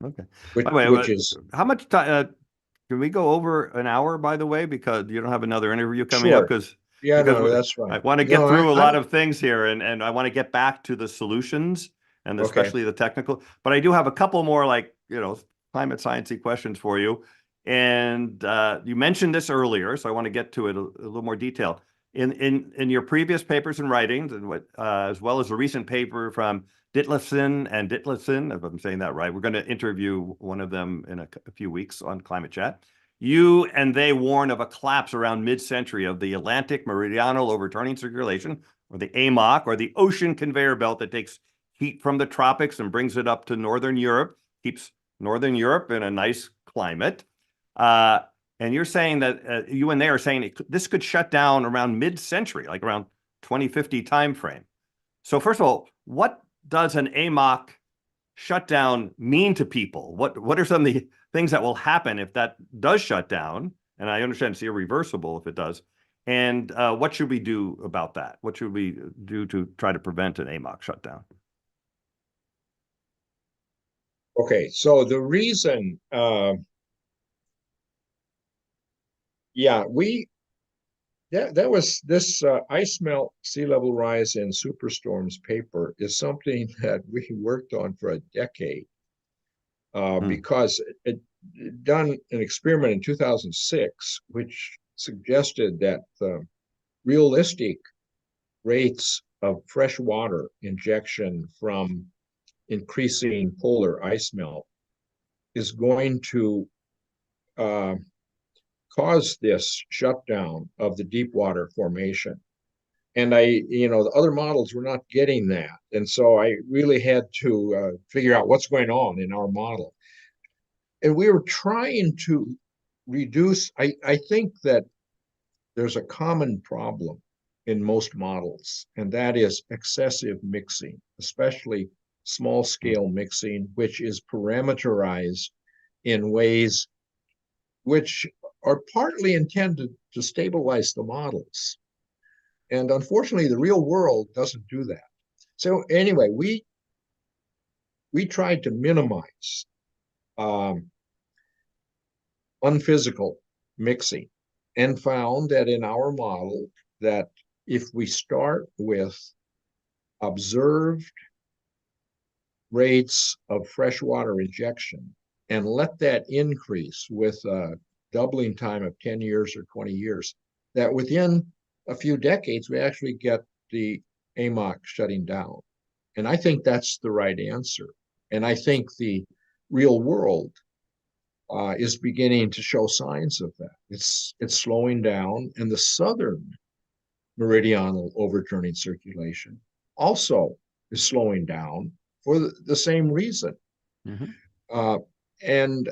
Speaker 1: Okay.
Speaker 3: Which is
Speaker 1: how much time? Can we go over an hour, by the way, because you don't have another interview coming up? Because
Speaker 3: that's fine.
Speaker 1: I want to get through a lot of things here, and I want to get back to the solutions and especially the technical. But I do have a couple more, climate sciencey questions for you. And you mentioned this earlier, so I want to get to it a little more detailed. In your previous papers and writings, and as well as the recent paper from Ditlevsen and Ditlevsen, if I'm saying that right. We're going to interview one of them in a few weeks on Climate Chat. You and they warn of a collapse around mid-century of the Atlantic Meridional Overturning Circulation, or the AMOC, or the ocean conveyor belt that takes heat from the tropics and brings it up to Northern Europe, keeps Northern Europe in a nice climate. And you're saying that you and they are saying this could shut down around mid-century, like around 2050 timeframe. So first of all, what does an AMOC shutdown mean to people? What are some of the things that will happen if that does shut down? And I understand it's irreversible if it does. And what should we do about that? What should we do to try to prevent an AMOC shutdown?
Speaker 3: Okay, so the reason, that was this ice melt, sea level rise, and superstorms paper is something that we worked on for a decade because it done an experiment in 2006, which suggested that realistic rates of fresh water injection from increasing polar ice melt is going to cause this shutdown of the deep water formation. And the other models were not getting that. And so I really had to figure out what's going on in our model. And we were trying to reduce, I think that there's a common problem in most models, and that is excessive mixing, especially small scale mixing, which is parameterized in ways which are partly intended to stabilize the models. And unfortunately, the real world doesn't do that. So anyway, we tried to minimize unphysical mixing and found that in our model that if we start with observed rates of freshwater injection and let that increase with a doubling time of 10 years or 20 years, that within a few decades, we actually get the AMOC shutting down. And I think that's the right answer. And I think the real world is beginning to show signs of that. It's slowing down, and the southern meridional overturning circulation also is slowing down for the same reason.
Speaker 1: Mm-hmm.
Speaker 3: And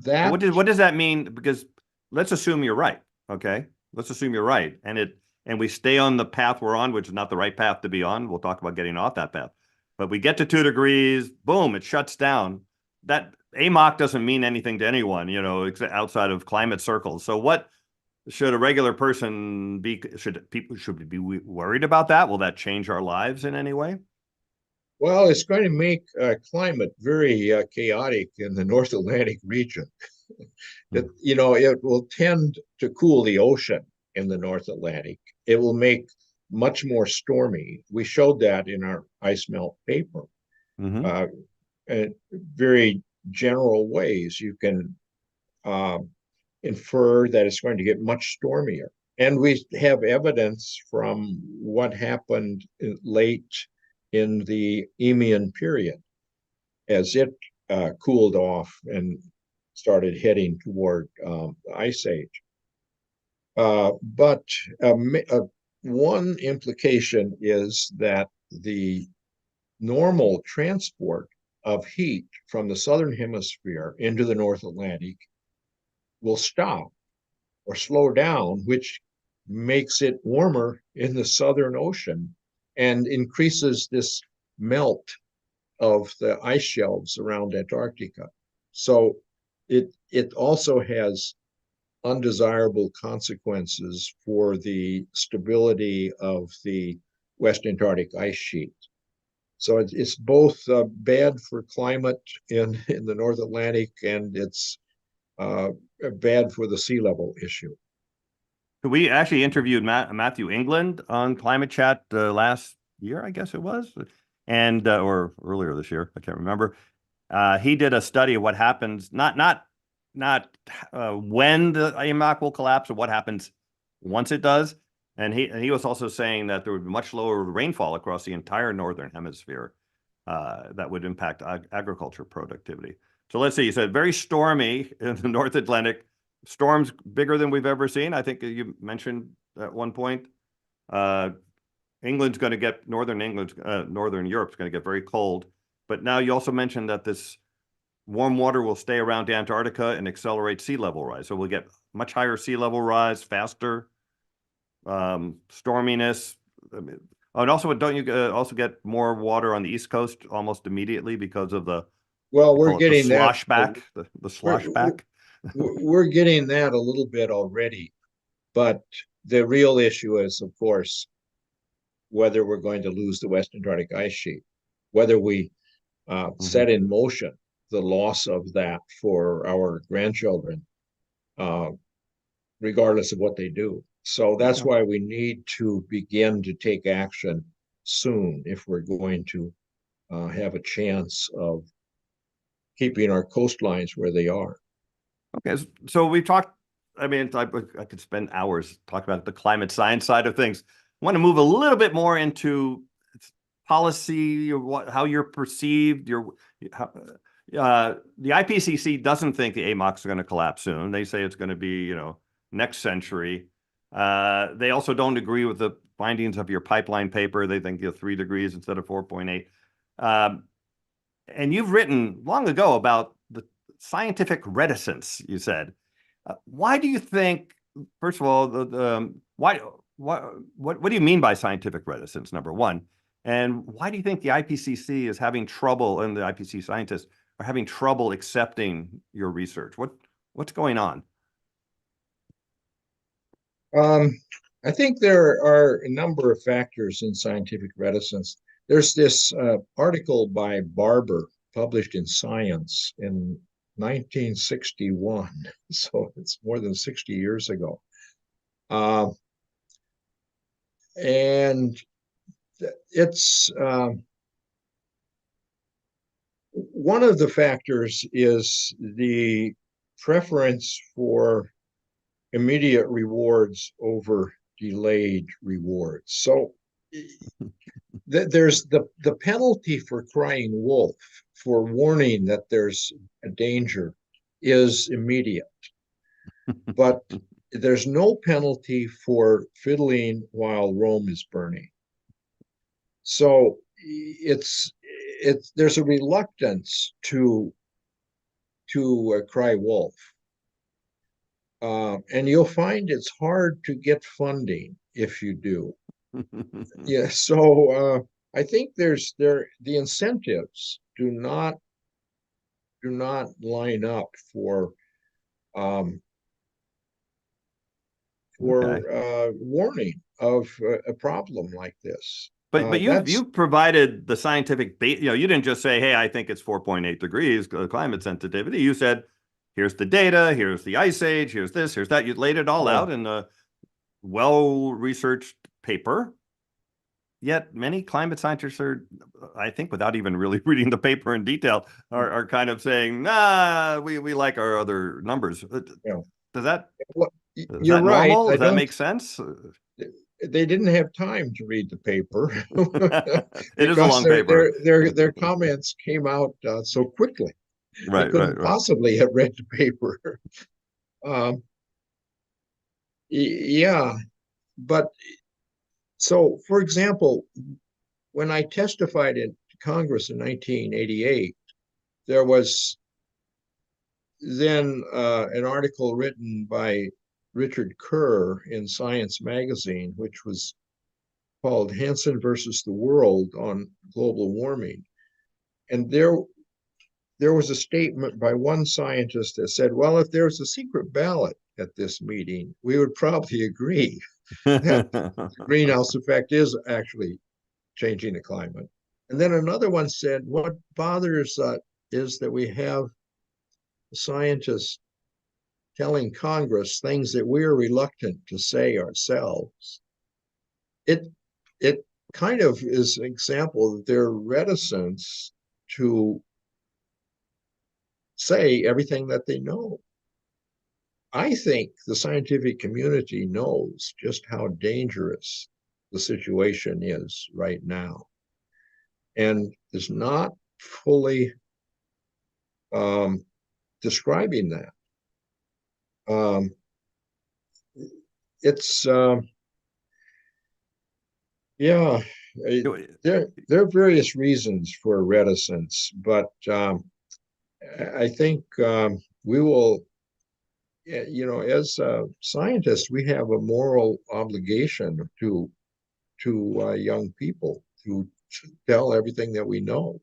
Speaker 3: that
Speaker 1: what does that mean? Because let's assume you're right. Okay, let's assume you're right, and we stay on the path we're on, which is not the right path to be on. We'll talk about getting off that path. But we get to 2 degrees, boom, it shuts down. That AMOC doesn't mean anything to anyone, outside of climate circles. So what should a regular person be? Should be worried about that? Will that change our lives in any way?
Speaker 3: Well, it's going to make climate very chaotic in the North Atlantic region. It will tend to cool the ocean in the North Atlantic. It will make much more stormy. We showed that in our ice melt paper.
Speaker 1: Mm-hmm.
Speaker 3: In very general ways, you can infer that it's going to get much stormier. And we have evidence from what happened late in the Eemian period as it cooled off and started heading toward the Ice Age. But one implication is that the normal transport of heat from the southern hemisphere into the North Atlantic will stop or slow down, which makes it warmer in the Southern Ocean and increases this melt of the ice shelves around Antarctica. So it also has undesirable consequences for the stability of the West Antarctic ice sheet. So it's both bad for climate in the North Atlantic, and it's bad for the sea level issue.
Speaker 1: We actually interviewed Matthew England on Climate Chat last year, I guess it was, and or earlier this year, I can't remember. He did a study of what happens, not when the AMOC will collapse, or what happens once it does. And he was also saying that there would be much lower rainfall across the entire northern hemisphere that would impact agriculture productivity. So let's see, you said very stormy in the North Atlantic, storms bigger than we've ever seen. I think you mentioned at one point, England's going to get, Northern Europe's going to get very cold. But now you also mentioned that this warm water will stay around Antarctica and accelerate sea level rise. So we'll get much higher sea level rise, faster storminess. And also, don't you also get more water on the East Coast almost immediately because of the,
Speaker 3: well, we're
Speaker 1: the
Speaker 3: getting that.
Speaker 1: slosh back, the slosh back?
Speaker 3: We're getting that a little bit already, but the real issue is, of course, whether we're going to lose the West Antarctic ice sheet, whether we set in motion the loss of that for our grandchildren, regardless of what they do. So that's why we need to begin to take action soon if we're going to have a chance of keeping our coastlines where they are.
Speaker 1: Okay, so we talked, I mean, I could spend hours talking about the climate science side of things. I want to move a little bit more into policy, or how you're perceived. The IPCC doesn't think the AMOCs are going to collapse soon. They say it's going to be, next century. They also don't agree with the findings of your pipeline paper. They think 3 degrees instead of 4.8. And you've written long ago about the scientific reticence, you said. Why do you think, first of all, what do you mean by scientific reticence, number one? And why do you think the IPCC is having trouble, and the IPCC scientists are having trouble accepting your research? What's going on?
Speaker 3: I think there are a number of factors in scientific reticence. There's this article by Barber published in Science in 1961, so it's more than 60 years ago. And it's one of the factors is the preference for immediate rewards over delayed rewards. So there's the penalty for crying wolf, for warning that there's a danger, is immediate. But there's no penalty for fiddling while Rome is burning. So there's a reluctance to cry wolf. And you'll find it's hard to get funding if you do. Yeah, so I think the incentives do not line up for warning of a problem like this.
Speaker 1: But you provided the scientific base. You didn't just say, "Hey, I think it's 4.8 degrees climate sensitivity." You said, "Here's the data. Here's the ice age. Here's this. Here's that." You laid it all out in a well-researched paper. Yet many climate scientists are, I think, without even really reading the paper in detail, are kind of saying, "Nah, we like our other numbers." Does that?
Speaker 3: You're right.
Speaker 1: Normal? Does that make sense?
Speaker 3: They didn't have time to read the paper.
Speaker 1: It is a long paper.
Speaker 3: Their comments came out so quickly.
Speaker 1: Right,
Speaker 3: they couldn't possibly have read the paper. Yeah, but so, for example, when I testified in Congress in 1988, there was then an article written by Richard Kerr in Science magazine, which was called Hansen versus the World on Global Warming. And there was a statement by one scientist that said, well, if there was a secret ballot at this meeting, we would probably agree that the greenhouse effect is actually changing the climate. And then another one said, what bothers us is that we have scientists telling Congress things that we're reluctant to say ourselves. It kind of is an example of their reticence to say everything that they know. I think the scientific community knows just how dangerous the situation is right now. and is not fully describing that. It's yeah, there are various reasons for reticence, but I think we will, as scientists, we have a moral obligation to young people to tell everything that we know.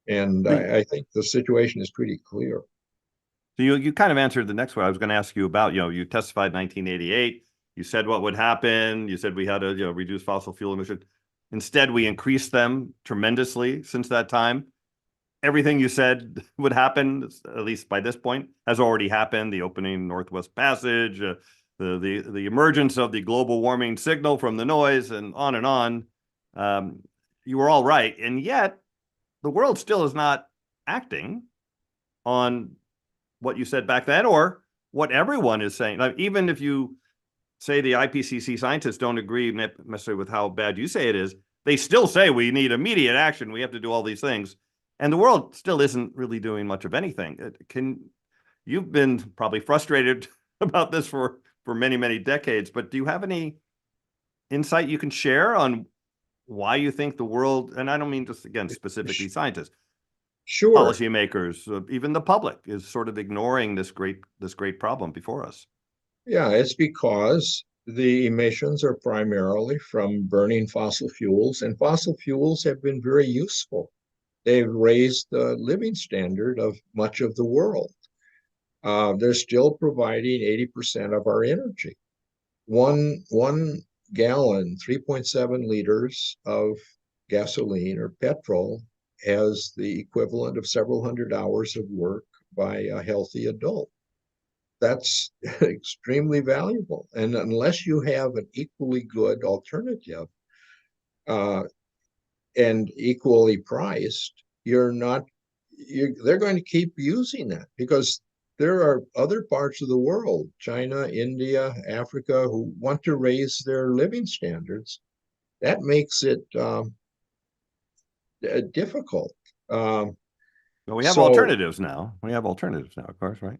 Speaker 3: And I think the situation is pretty clear.
Speaker 1: So you kind of answered the next one I was going to ask you about. You testified in 1988. You said what would happen. You said we had to reduce fossil fuel emissions. Instead, we increased them tremendously since that time. Everything you said would happen, at least by this point, has already happened. The opening Northwest Passage, the emergence of the global warming signal from the noise, and on and on. You were all right. And yet, the world still is not acting on what you said back then or what everyone is saying. Like, even if you say the IPCC scientists don't agree necessarily with how bad you say it is, they still say we need immediate action. We have to do all these things. And the world still isn't really doing much of anything. You've been probably frustrated about this for many, many decades, but do you have any insight you can share on why you think the world, and I don't mean just, again, specifically scientists,
Speaker 3: sure,
Speaker 1: policymakers, even the public, is sort of ignoring this great problem before us?
Speaker 3: Yeah, it's because the emissions are primarily from burning fossil fuels, and fossil fuels have been very useful. They've raised the living standard of much of the world. They're still providing 80% of our energy. One gallon, 3.7 liters of gasoline or petrol has the equivalent of several hundred hours of work by a healthy adult. That's extremely valuable. And unless you have an equally good alternative and equally priced, they're going to keep using that because there are other parts of the world, China, India, Africa, who want to raise their living standards. That makes it difficult.
Speaker 1: Well, we have alternatives now. Of course, right?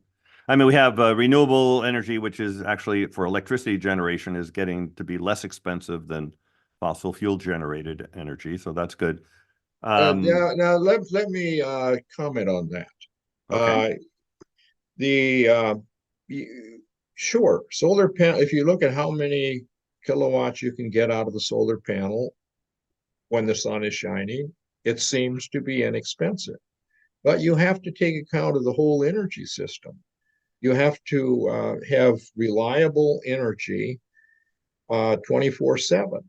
Speaker 1: I mean, we have renewable energy, which is actually for electricity generation is getting to be less expensive than fossil fuel generated energy. So that's good.
Speaker 3: Now let me comment on that.
Speaker 1: Okay.
Speaker 3: Sure, solar panel, if you look at how many kilowatts you can get out of the solar panel when the sun is shining, it seems to be inexpensive. But you have to take account of the whole energy system. You have to have reliable energy 24/7.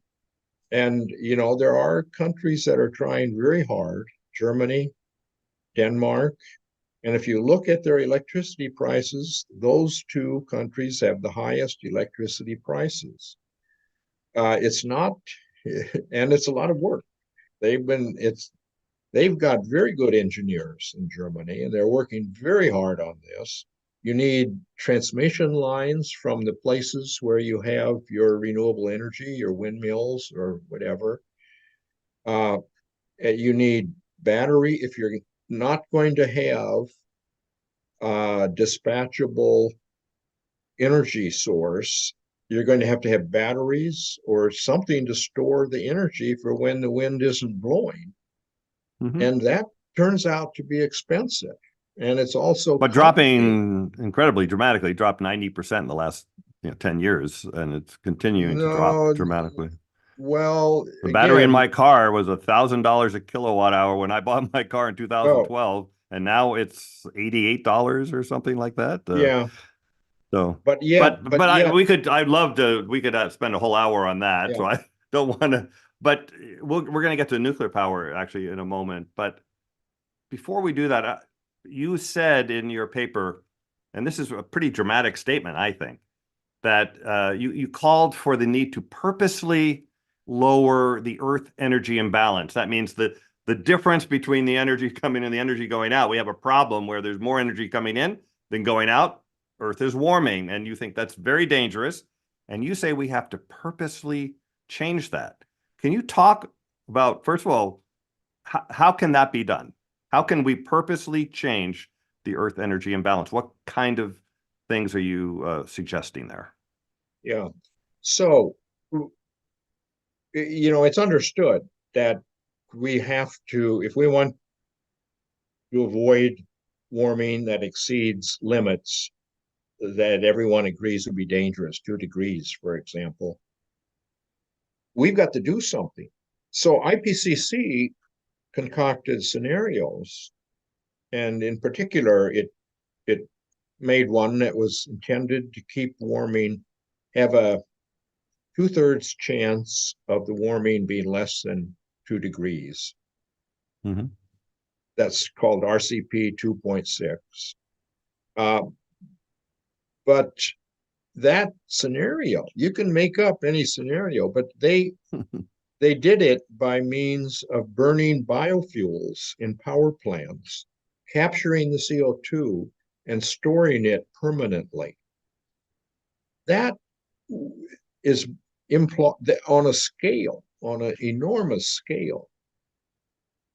Speaker 3: And, there are countries that are trying very hard, Germany, Denmark. And if you look at their electricity prices, those two countries have the highest electricity prices. It's not, and it's a lot of work. They've got very good engineers in Germany, and they're working very hard on this. You need transmission lines from the places where you have your renewable energy, your windmills or whatever. You need battery. If you're not going to have a dispatchable energy source, you're going to have batteries or something to store the energy for when the wind isn't blowing.
Speaker 1: Mm-hmm.
Speaker 3: And that turns out to be expensive. And it's also
Speaker 1: dropping incredibly dramatically, dropped 90% in the last 10 years, and it's continuing to drop dramatically.
Speaker 3: Well,
Speaker 1: the battery in my car was $1,000 a kilowatt hour when I bought my car in 2012, and now it's $88 or something like that.
Speaker 3: Yeah.
Speaker 1: So, we could spend a whole hour on that. Yeah. So I don't want to, but we're going to get to nuclear power actually in a moment. But before we do that, you said in your paper, and this is a pretty dramatic statement, I think, that you called for the need to purposely lower the Earth energy imbalance. That means that the difference between the energy coming in and the energy going out, we have a problem where there's more energy coming in than going out. Earth is warming, and you think that's very dangerous. And you say we have to purposely change that. Can you talk about, first of all, how can that be done? How can we purposely change the Earth energy imbalance? What kind of things are you suggesting there?
Speaker 3: Yeah. So, it's understood that we have to, if we want to avoid warming that exceeds limits that everyone agrees would be dangerous, 2 degrees, for example, we've got to do something. So IPCC concocted scenarios, and in particular, it made one that was intended to keep warming, have a 2/3 chance of the warming being less than 2 degrees.
Speaker 1: Mm-hmm.
Speaker 3: That's called RCP 2.6. But that scenario, you can make up any scenario, but they did it by means of burning biofuels in power plants, capturing the CO2 and storing it permanently. That is on a scale, on an enormous scale.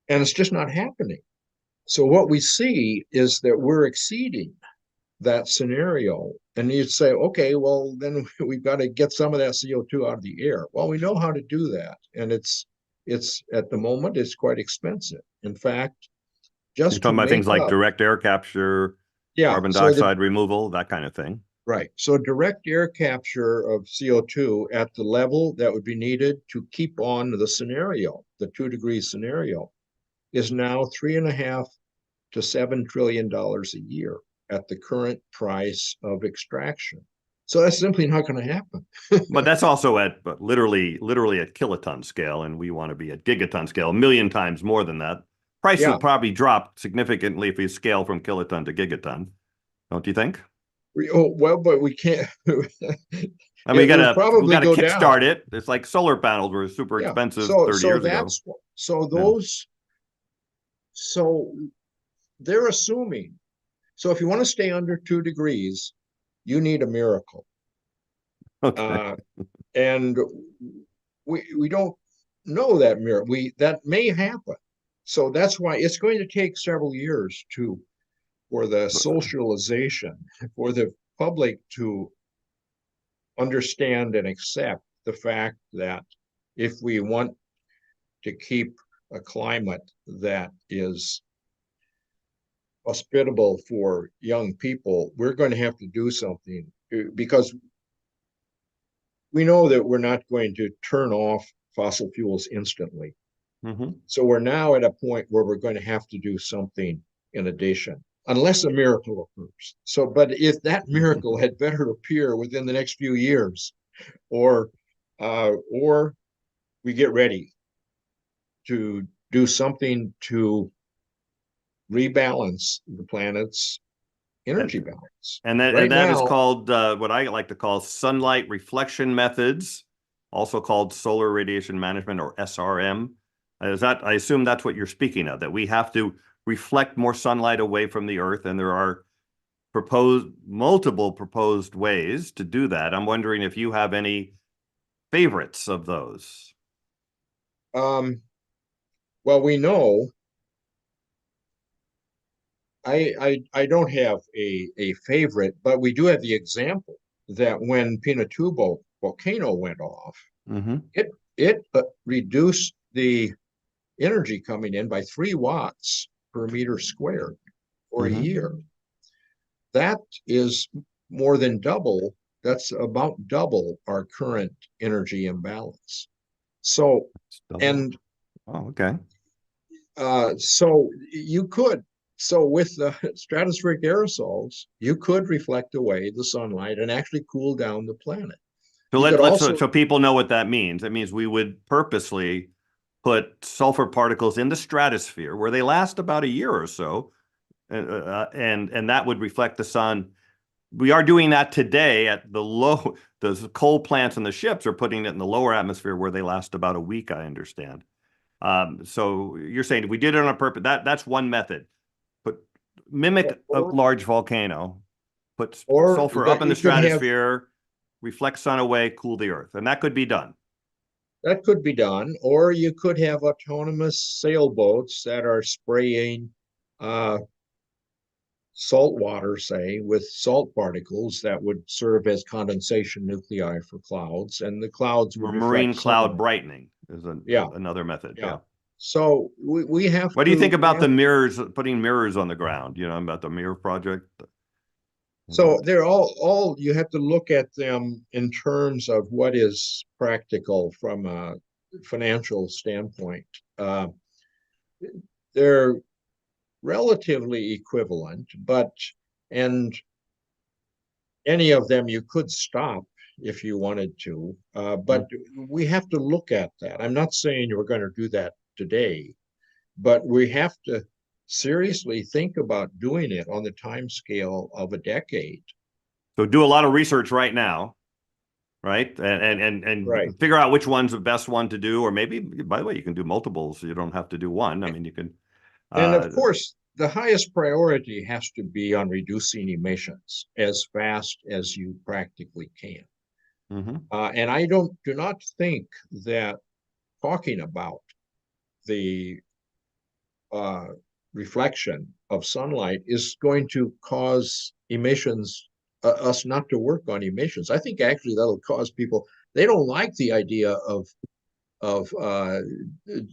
Speaker 3: And it's just not happening. So what we see is that we're exceeding that scenario. And you'd say, okay, well, then we've got to get some of that CO2 out of the air. Well, we know how to do that. And it's at the moment, it's quite expensive. In fact,
Speaker 1: You're
Speaker 3: just to
Speaker 1: talking about things
Speaker 3: make
Speaker 1: like
Speaker 3: up,
Speaker 1: direct air capture,
Speaker 3: yeah,
Speaker 1: carbon dioxide removal, that kind of thing.
Speaker 3: right. So direct air capture of CO2 at the level that would be needed to keep on the scenario, the 2 degree scenario, is now $3.5 to $7 trillion a year at the current price of extraction. So that's simply not going to happen.
Speaker 1: But that's also at literally at kiloton scale, and we want to be at gigaton scale, a million times more than that. Price
Speaker 3: Yeah.
Speaker 1: would probably drop significantly if we scale from kiloton to gigaton, don't you think?
Speaker 3: Well, but we can't.
Speaker 1: I mean, we gotta
Speaker 3: go
Speaker 1: kickstart
Speaker 3: down.
Speaker 1: it. It's like solar panels were super
Speaker 3: Yeah.
Speaker 1: expensive
Speaker 3: So
Speaker 1: 30 years ago.
Speaker 3: So they're assuming. So if you want to stay under 2 degrees, you need a miracle.
Speaker 1: Okay.
Speaker 3: And we don't know that miracle. That may happen. So that's why it's going to take several years for the socialization, for the public to understand and accept the fact that if we want to keep a climate that is hospitable for young people, we're going to have to do something, because we know that we're not going to turn off fossil fuels instantly.
Speaker 1: Mm-hmm.
Speaker 3: So we're now at a point where we're going to have to do something in addition, unless a miracle occurs. So, but if that miracle had better appear within the next few years, or we get ready to do something to rebalance the planet's energy balance.
Speaker 1: And that
Speaker 3: right
Speaker 1: that is
Speaker 3: now,
Speaker 1: called what I like to call sunlight reflection methods, also called solar radiation management, or SRM. I assume that's what you're speaking of, that we have to reflect more sunlight away from the Earth, and there are multiple proposed ways to do that. I'm wondering if you have any favorites of those.
Speaker 3: well, we know. I don't have a favorite, but we do have the example that when Pinatubo volcano went off,
Speaker 1: Mm-hmm.
Speaker 3: it reduced the energy coming in by 3 watts per meter squared for a year. That is more than double. That's about double our current energy imbalance. So, and
Speaker 1: oh, okay.
Speaker 3: So you could. So with the stratospheric aerosols, you could reflect away the sunlight and actually cool down the planet.
Speaker 1: So people know what that means. It means we would purposely put sulfur particles in the stratosphere where they last about a year or so, and that would reflect the sun. We are doing that today at the coal plants and the ships are putting it in the lower atmosphere where they last about a week, I understand. So you're saying if we did it on purpose, that's one method. Mimic a large volcano, put sulfur up in the stratosphere, reflect sun away, cool the Earth, and that could be done.
Speaker 3: That could be done, or you could have autonomous sailboats that are spraying salt water, say, with salt particles that would serve as condensation nuclei for clouds, and the clouds would
Speaker 1: Marine
Speaker 3: reflect
Speaker 1: cloud
Speaker 3: sunlight.
Speaker 1: brightening is
Speaker 3: Yeah,
Speaker 1: another method.
Speaker 3: yeah.
Speaker 1: Yeah.
Speaker 3: So we have
Speaker 1: What do you think
Speaker 3: we
Speaker 1: about
Speaker 3: have
Speaker 1: the mirrors, putting mirrors on the ground? You know, about the mirror project?
Speaker 3: So they're all you have to look at them in terms of what is practical from a financial standpoint. They're relatively equivalent, but and any of them you could stop if you wanted to. But we have to look at that. I'm not saying we're going to do that today, but we have to seriously think about doing it on the time scale of a decade.
Speaker 1: So do a lot of research right now, right? And
Speaker 3: Right.
Speaker 1: figure out which one's the best one to do, or maybe, by the way, you can do multiples. So you don't have to do one. I mean, you can.
Speaker 3: And of course, the highest priority has to be on reducing emissions as fast as you practically can. And I do not think that talking about the reflection of sunlight is going to cause emissions, us not to work on emissions. I think actually that'll cause people, they don't like the idea of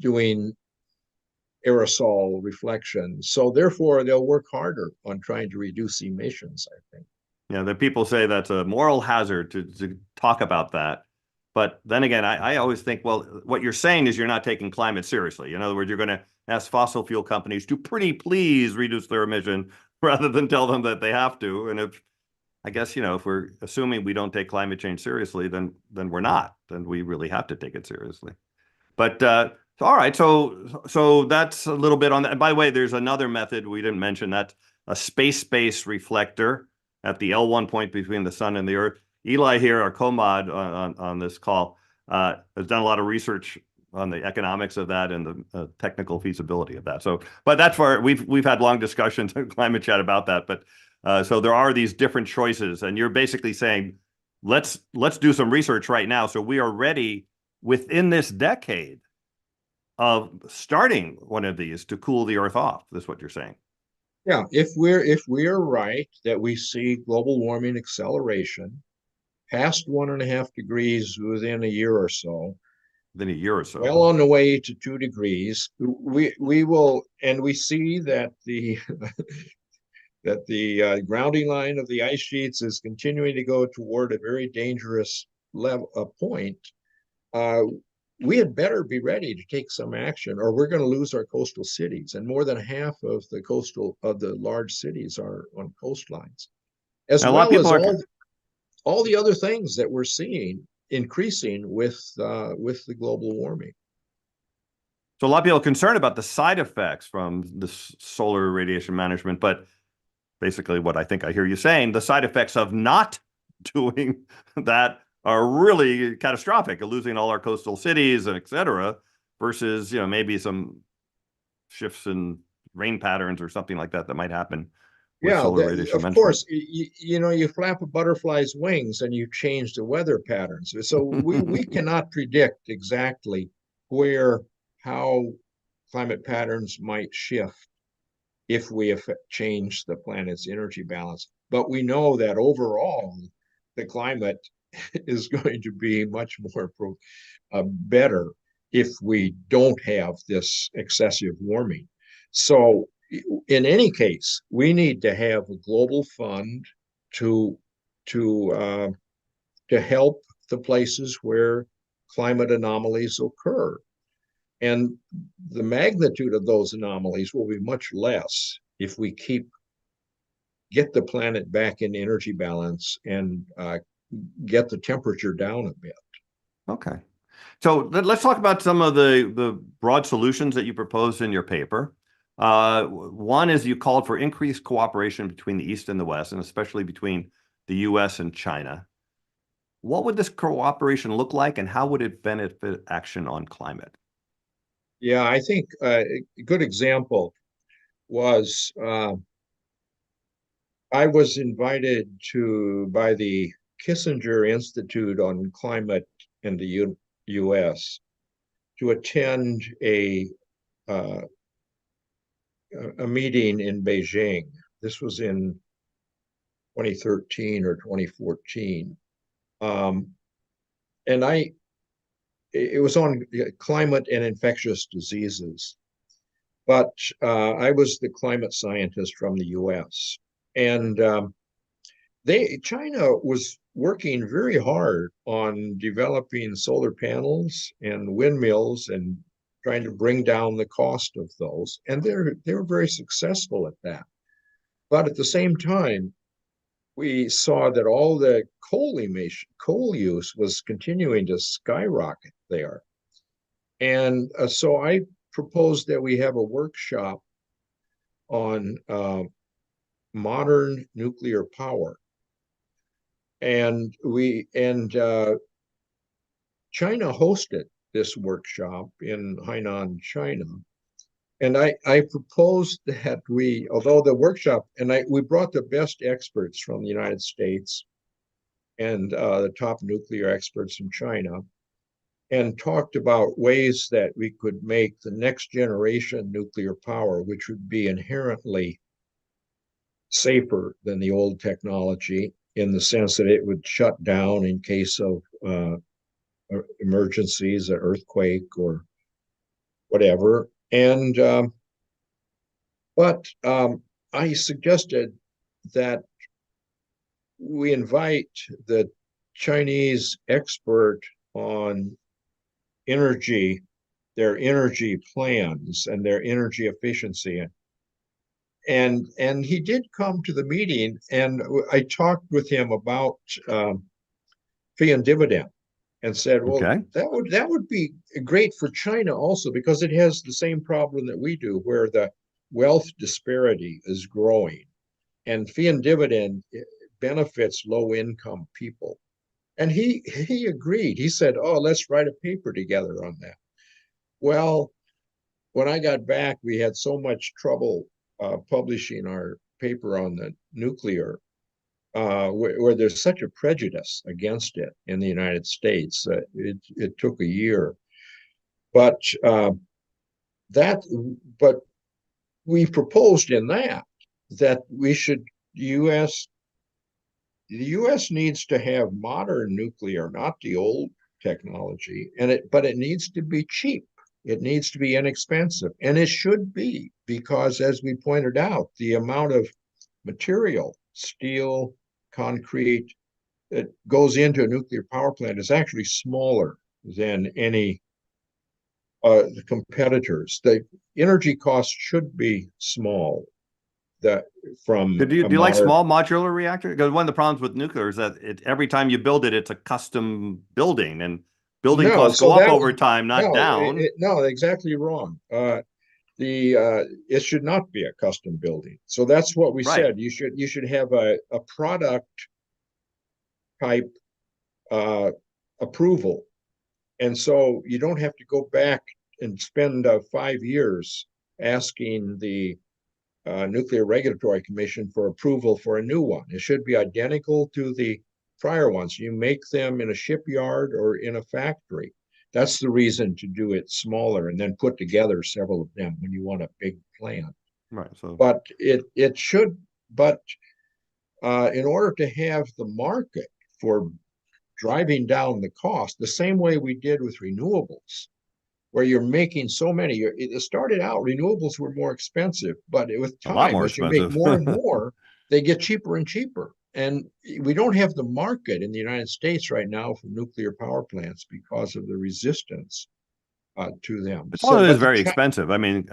Speaker 3: doing aerosol reflection. So therefore, they'll work harder on trying to reduce emissions, I think.
Speaker 1: Yeah, the people say that's a moral hazard to talk about that. But then again, I always think, well, what you're saying is you're not taking climate seriously. In other words, you're going to ask fossil fuel companies to pretty please reduce their emission rather than tell them that they have to. And if, I guess, if we're assuming we don't take climate change seriously, then we're not. Then we really have to take it seriously. But all right, so that's a little bit on that. And by the way, there's another method we didn't mention, that's a space-based reflector at the L1 point between the sun and the earth. Eli here, our co-mod on this call, has done a lot of research on the economics of that and the technical feasibility of that. So, but that's where we've had long discussions in Climate Chat about that. But so there are these different choices, and you're basically saying, let's do some research right now so we are ready within this decade of starting one of these to cool the earth off. That's what you're saying.
Speaker 3: Yeah, if we are right that we see global warming acceleration past 1.5 degrees within a year or so,
Speaker 1: Within a year or so.
Speaker 3: well on the way to 2 degrees, we will, and we see that the that the grounding line of the ice sheets is continuing to go toward a very dangerous level point. We had better be ready to take some action, or we're going to lose our coastal cities. And more than half of the large cities are on coastlines, as
Speaker 1: Now, a lot of
Speaker 3: well
Speaker 1: people
Speaker 3: as
Speaker 1: are
Speaker 3: all the other things that we're seeing increasing with the global warming.
Speaker 1: So a lot of people are concerned about the side effects from this solar radiation management, but basically what I think I hear you saying, the side effects of not doing that are really catastrophic, losing all our coastal cities and et cetera, versus, maybe some shifts in rain patterns or something like that might happen with
Speaker 3: Yeah,
Speaker 1: solar radiation
Speaker 3: of
Speaker 1: management.
Speaker 3: course, you flap a butterfly's wings and you change the weather patterns. So we cannot predict exactly how climate patterns might shift if we change the planet's energy balance. But we know that overall, the climate is going to be much more better if we don't have this excessive warming. So in any case, we need to have a global fund to help the places where climate anomalies occur. And the magnitude of those anomalies will be much less if we get the planet back in energy balance and get the temperature down a bit.
Speaker 1: Okay. So let's talk about some of the broad solutions that you proposed in your paper. One is you called for increased cooperation between the East and the West, and especially between the US and China. What would this cooperation look like, and how would it benefit action on climate?
Speaker 3: Yeah, I think a good example was I was invited by the Kissinger Institute on Climate in the U.S. to attend uh, a meeting in Beijing. This was in 2013 or 2014. And it was on climate and infectious diseases. But I was the climate scientist from the U.S. And China was working very hard on developing solar panels and windmills and trying to bring down the cost of those. And they were very successful at that. But at the same time, we saw that all the coal use was continuing to skyrocket there. And so I proposed that we have a workshop on modern nuclear power. And China hosted this workshop in Hainan, China. And I proposed that although the workshop, we brought the best experts from the United States and the top nuclear experts from China, and talked about ways that we could make the next generation nuclear power, which would be inherently safer than the old technology in the sense that it would shut down in case of emergencies, an earthquake or whatever. And but I suggested that we invite the Chinese expert on energy, their energy plans and their energy efficiency. And he did come to the meeting, and I talked with him about fee and dividend, and said, well,
Speaker 1: Okay.
Speaker 3: that would be great for China also, because it has the same problem that we do, where the wealth disparity is growing, and fee and dividend benefits low income people. And he agreed. He said, oh, let's write a paper together on that. Well, when I got back, we had so much trouble publishing our paper on the nuclear, where there's such a prejudice against it in the United States. It took a year. But we proposed in that we should, the U.S. needs to have modern nuclear, not the old technology, but it needs to be cheap. It needs to be inexpensive, and it should be, because as we pointed out, the amount of material, steel, concrete, that goes into a nuclear power plant is actually smaller than any the competitors. The energy costs should be small. Do
Speaker 1: you like small modular reactor? Because one of the problems with nuclear is that every time you build it, it's a custom building, and building costs go up over time, not down.
Speaker 3: No, exactly wrong. It should not be a custom building. So that's what we said. You should have a product type approval, and so you don't have to go back and spend 5 years asking the Nuclear Regulatory Commission for approval for a new one. It should be identical to the prior ones. You make them in a shipyard or in a factory. That's the reason to do it smaller and then put together several of them when you want a big plant.
Speaker 1: Right. So,
Speaker 3: but it should. But in order to have the market for driving down the cost, the same way we did with renewables, where you're making so many. It started out, renewables were more expensive, but with time, as you make more and more, they get cheaper and cheaper. And we don't have the market in the United States right now for nuclear power plants because of the resistance to them.
Speaker 1: It is very expensive. I mean,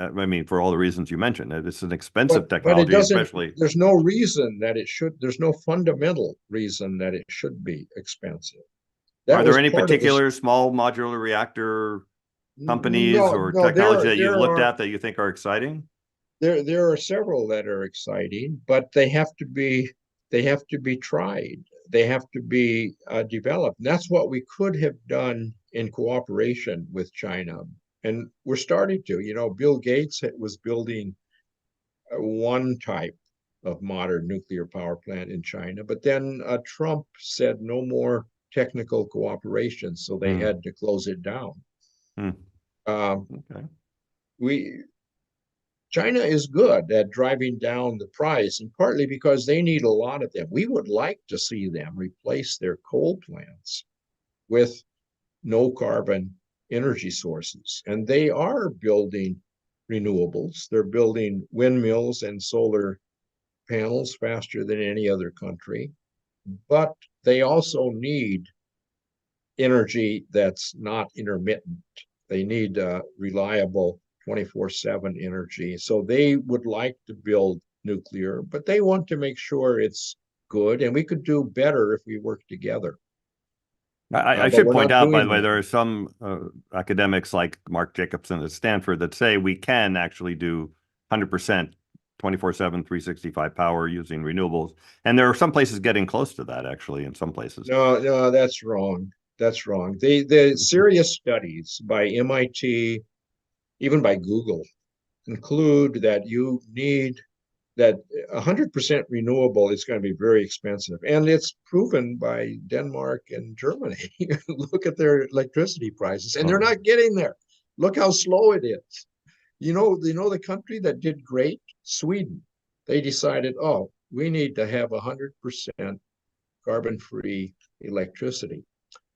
Speaker 1: for all the reasons you mentioned, it's an expensive technology, especially.
Speaker 3: There's no reason that it should. There's no fundamental reason that it should be expensive.
Speaker 1: Are there any particular small modular reactor companies or technology that you've looked at that you think are exciting?
Speaker 3: There are several that are exciting, but they have to be tried. They have to be developed. And that's what we could have done in cooperation with China. And we're starting to. Bill Gates was building one type of modern nuclear power plant in China, but then Trump said no more technical cooperation, so they
Speaker 1: Hmm.
Speaker 3: had to close it down.
Speaker 1: Hmm.
Speaker 3: Um,
Speaker 1: Okay.
Speaker 3: China is good at driving down the price, and partly because they need a lot of them. We would like to see them replace their coal plants with no carbon energy sources. And they are building renewables. They're building windmills and solar panels faster than any other country. But they also need energy that's not intermittent. They need reliable 24/7 energy. So they would like to build nuclear, but they want to make sure it's good. And we could do better if we work together.
Speaker 1: I
Speaker 3: But
Speaker 1: should
Speaker 3: we're
Speaker 1: point
Speaker 3: not
Speaker 1: out, by
Speaker 3: doing
Speaker 1: the way,
Speaker 3: that.
Speaker 1: there are some academics like Mark Jacobson at Stanford that say we can actually do 100% 24/7, 365 power using renewables. And there are some places getting close to that, actually, in some places.
Speaker 3: No, that's wrong. That's wrong. The serious studies by MIT, even by Google, conclude that you need that 100% renewable is going to be very expensive. And it's proven by Denmark and Germany. Look at their electricity prices, and they're
Speaker 1: Oh,
Speaker 3: not getting there. Look how slow it is. You know the country that did great? Sweden. They decided, oh, we need to have 100% carbon-free electricity.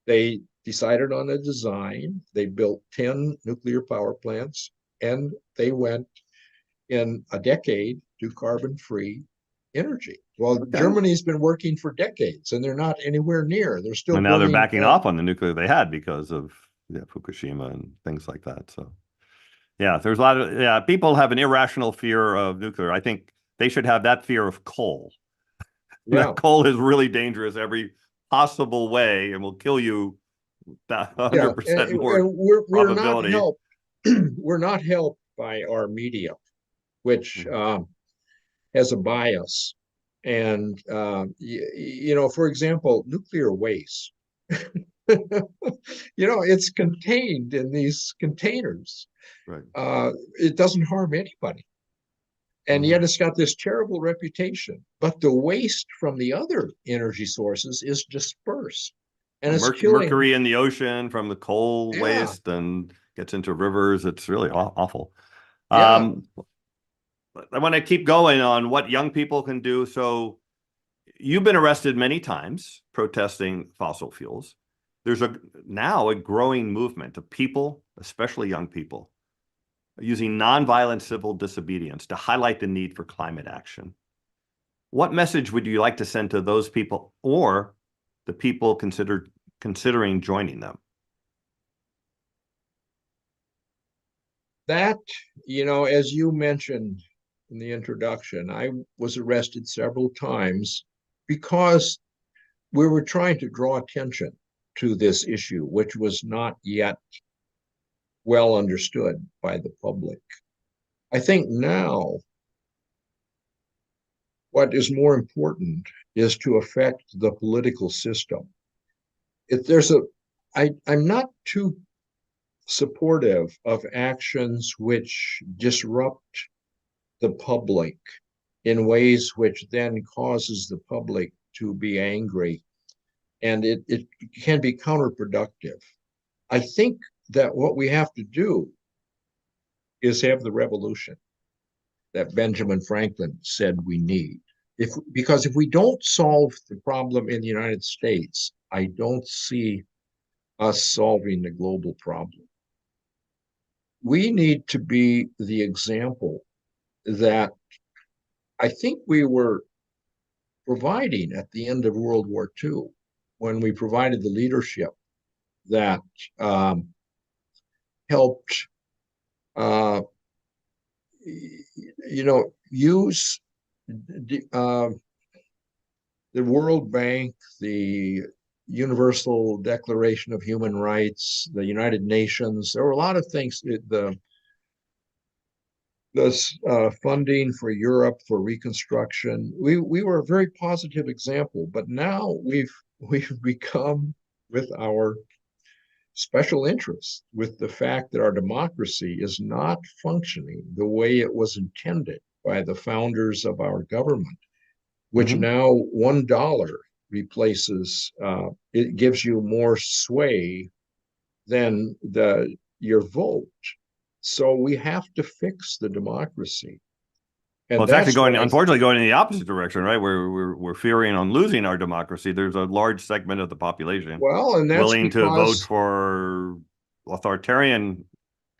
Speaker 3: They decided on a design. They built 10 nuclear power plants, and they went in a decade to carbon-free energy. Well,
Speaker 1: okay.
Speaker 3: Germany's been working for decades, and they're not anywhere near. They're still
Speaker 1: And now they're
Speaker 3: burning.
Speaker 1: backing off on the nuclear they had because of Fukushima and things like that. So, yeah, there's a lot of, people have an irrational fear of nuclear. I think they should have that fear of coal.
Speaker 3: Yeah,
Speaker 1: That coal is really dangerous every possible way and will kill you that
Speaker 3: yeah,
Speaker 1: 100% more
Speaker 3: and we're not
Speaker 1: probability.
Speaker 3: helped. We're not helped by our media, which has a bias. And for example, nuclear waste. It's contained in these containers.
Speaker 1: Right.
Speaker 3: It doesn't harm anybody. And yet
Speaker 1: Mhm.
Speaker 3: it's got this terrible reputation. But the waste from the other energy sources is dispersed. And it's killing.
Speaker 1: Mercury in the ocean from the coal
Speaker 3: Yeah,
Speaker 1: waste and gets into rivers. It's really awful.
Speaker 3: yeah.
Speaker 1: Um, I want to keep going on what young people can do. So you've been arrested many times protesting fossil fuels. There's now a growing movement of people, especially young people, using nonviolent civil disobedience to highlight the need for climate action. What message would you like to send to those people or the people considering joining them?
Speaker 3: That, as you mentioned in the introduction, I was arrested several times because we were trying to draw attention to this issue, which was not yet well understood by the public. I think now what is more important is to affect the political system. If there's I'm not too supportive of actions which disrupt the public in ways which then causes the public to be angry, and it can be counterproductive. I think that what we have to do is have the revolution that Benjamin Franklin said we need. Because if we don't solve the problem in the United States, I don't see us solving the global problem. We need to be the example that I think we were providing at the end of World War II when we provided the leadership that helped, uh, use the World Bank, the Universal Declaration of Human Rights, the United Nations. There were a lot of things. The funding for Europe for reconstruction. We were a very positive example, but now we've become, with our special interest, with the fact that our democracy is not functioning the way it was intended by the founders of our government, which
Speaker 1: Mhm.
Speaker 3: now $1 replaces, it gives you more sway than your vote. So we have to fix the democracy. And
Speaker 1: well, it's actually
Speaker 3: that's
Speaker 1: going,
Speaker 3: what
Speaker 1: unfortunately, going in the opposite direction, right? We're fearing on losing our democracy. There's a large segment of the population
Speaker 3: well, and that's
Speaker 1: willing to vote
Speaker 3: because,
Speaker 1: for authoritarian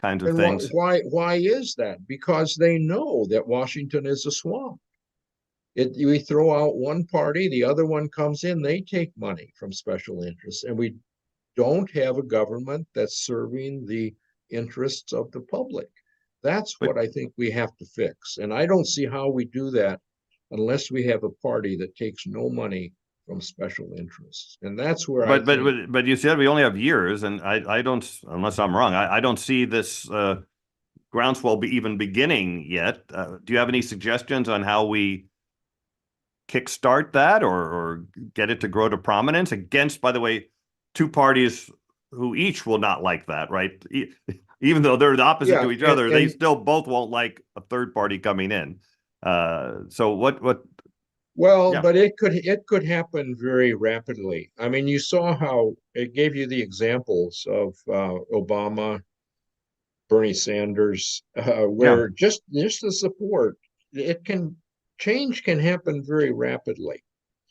Speaker 1: kinds of
Speaker 3: and
Speaker 1: things.
Speaker 3: why is that? Because they know that Washington is a swamp. We throw out one party, the other one comes in, they take money from special interests, and we don't have a government that's serving the interests of the public. That's what I think we have to fix. And I don't see how we do that unless we have a party that takes no money from special interests. And that's where
Speaker 1: but you said we only have years, and I don't, unless I'm wrong, I don't see this groundswell even beginning yet. Do you have any suggestions on how we kickstart that or get it to grow to prominence against, by the way, two parties who each will not like that, right? Even though they're the opposite to each other, they still both won't like a third party coming in. So what?
Speaker 3: Well, but it could happen very rapidly. I mean, you saw how it gave you the examples of Obama, Bernie Sanders, where just the support, change can happen very rapidly.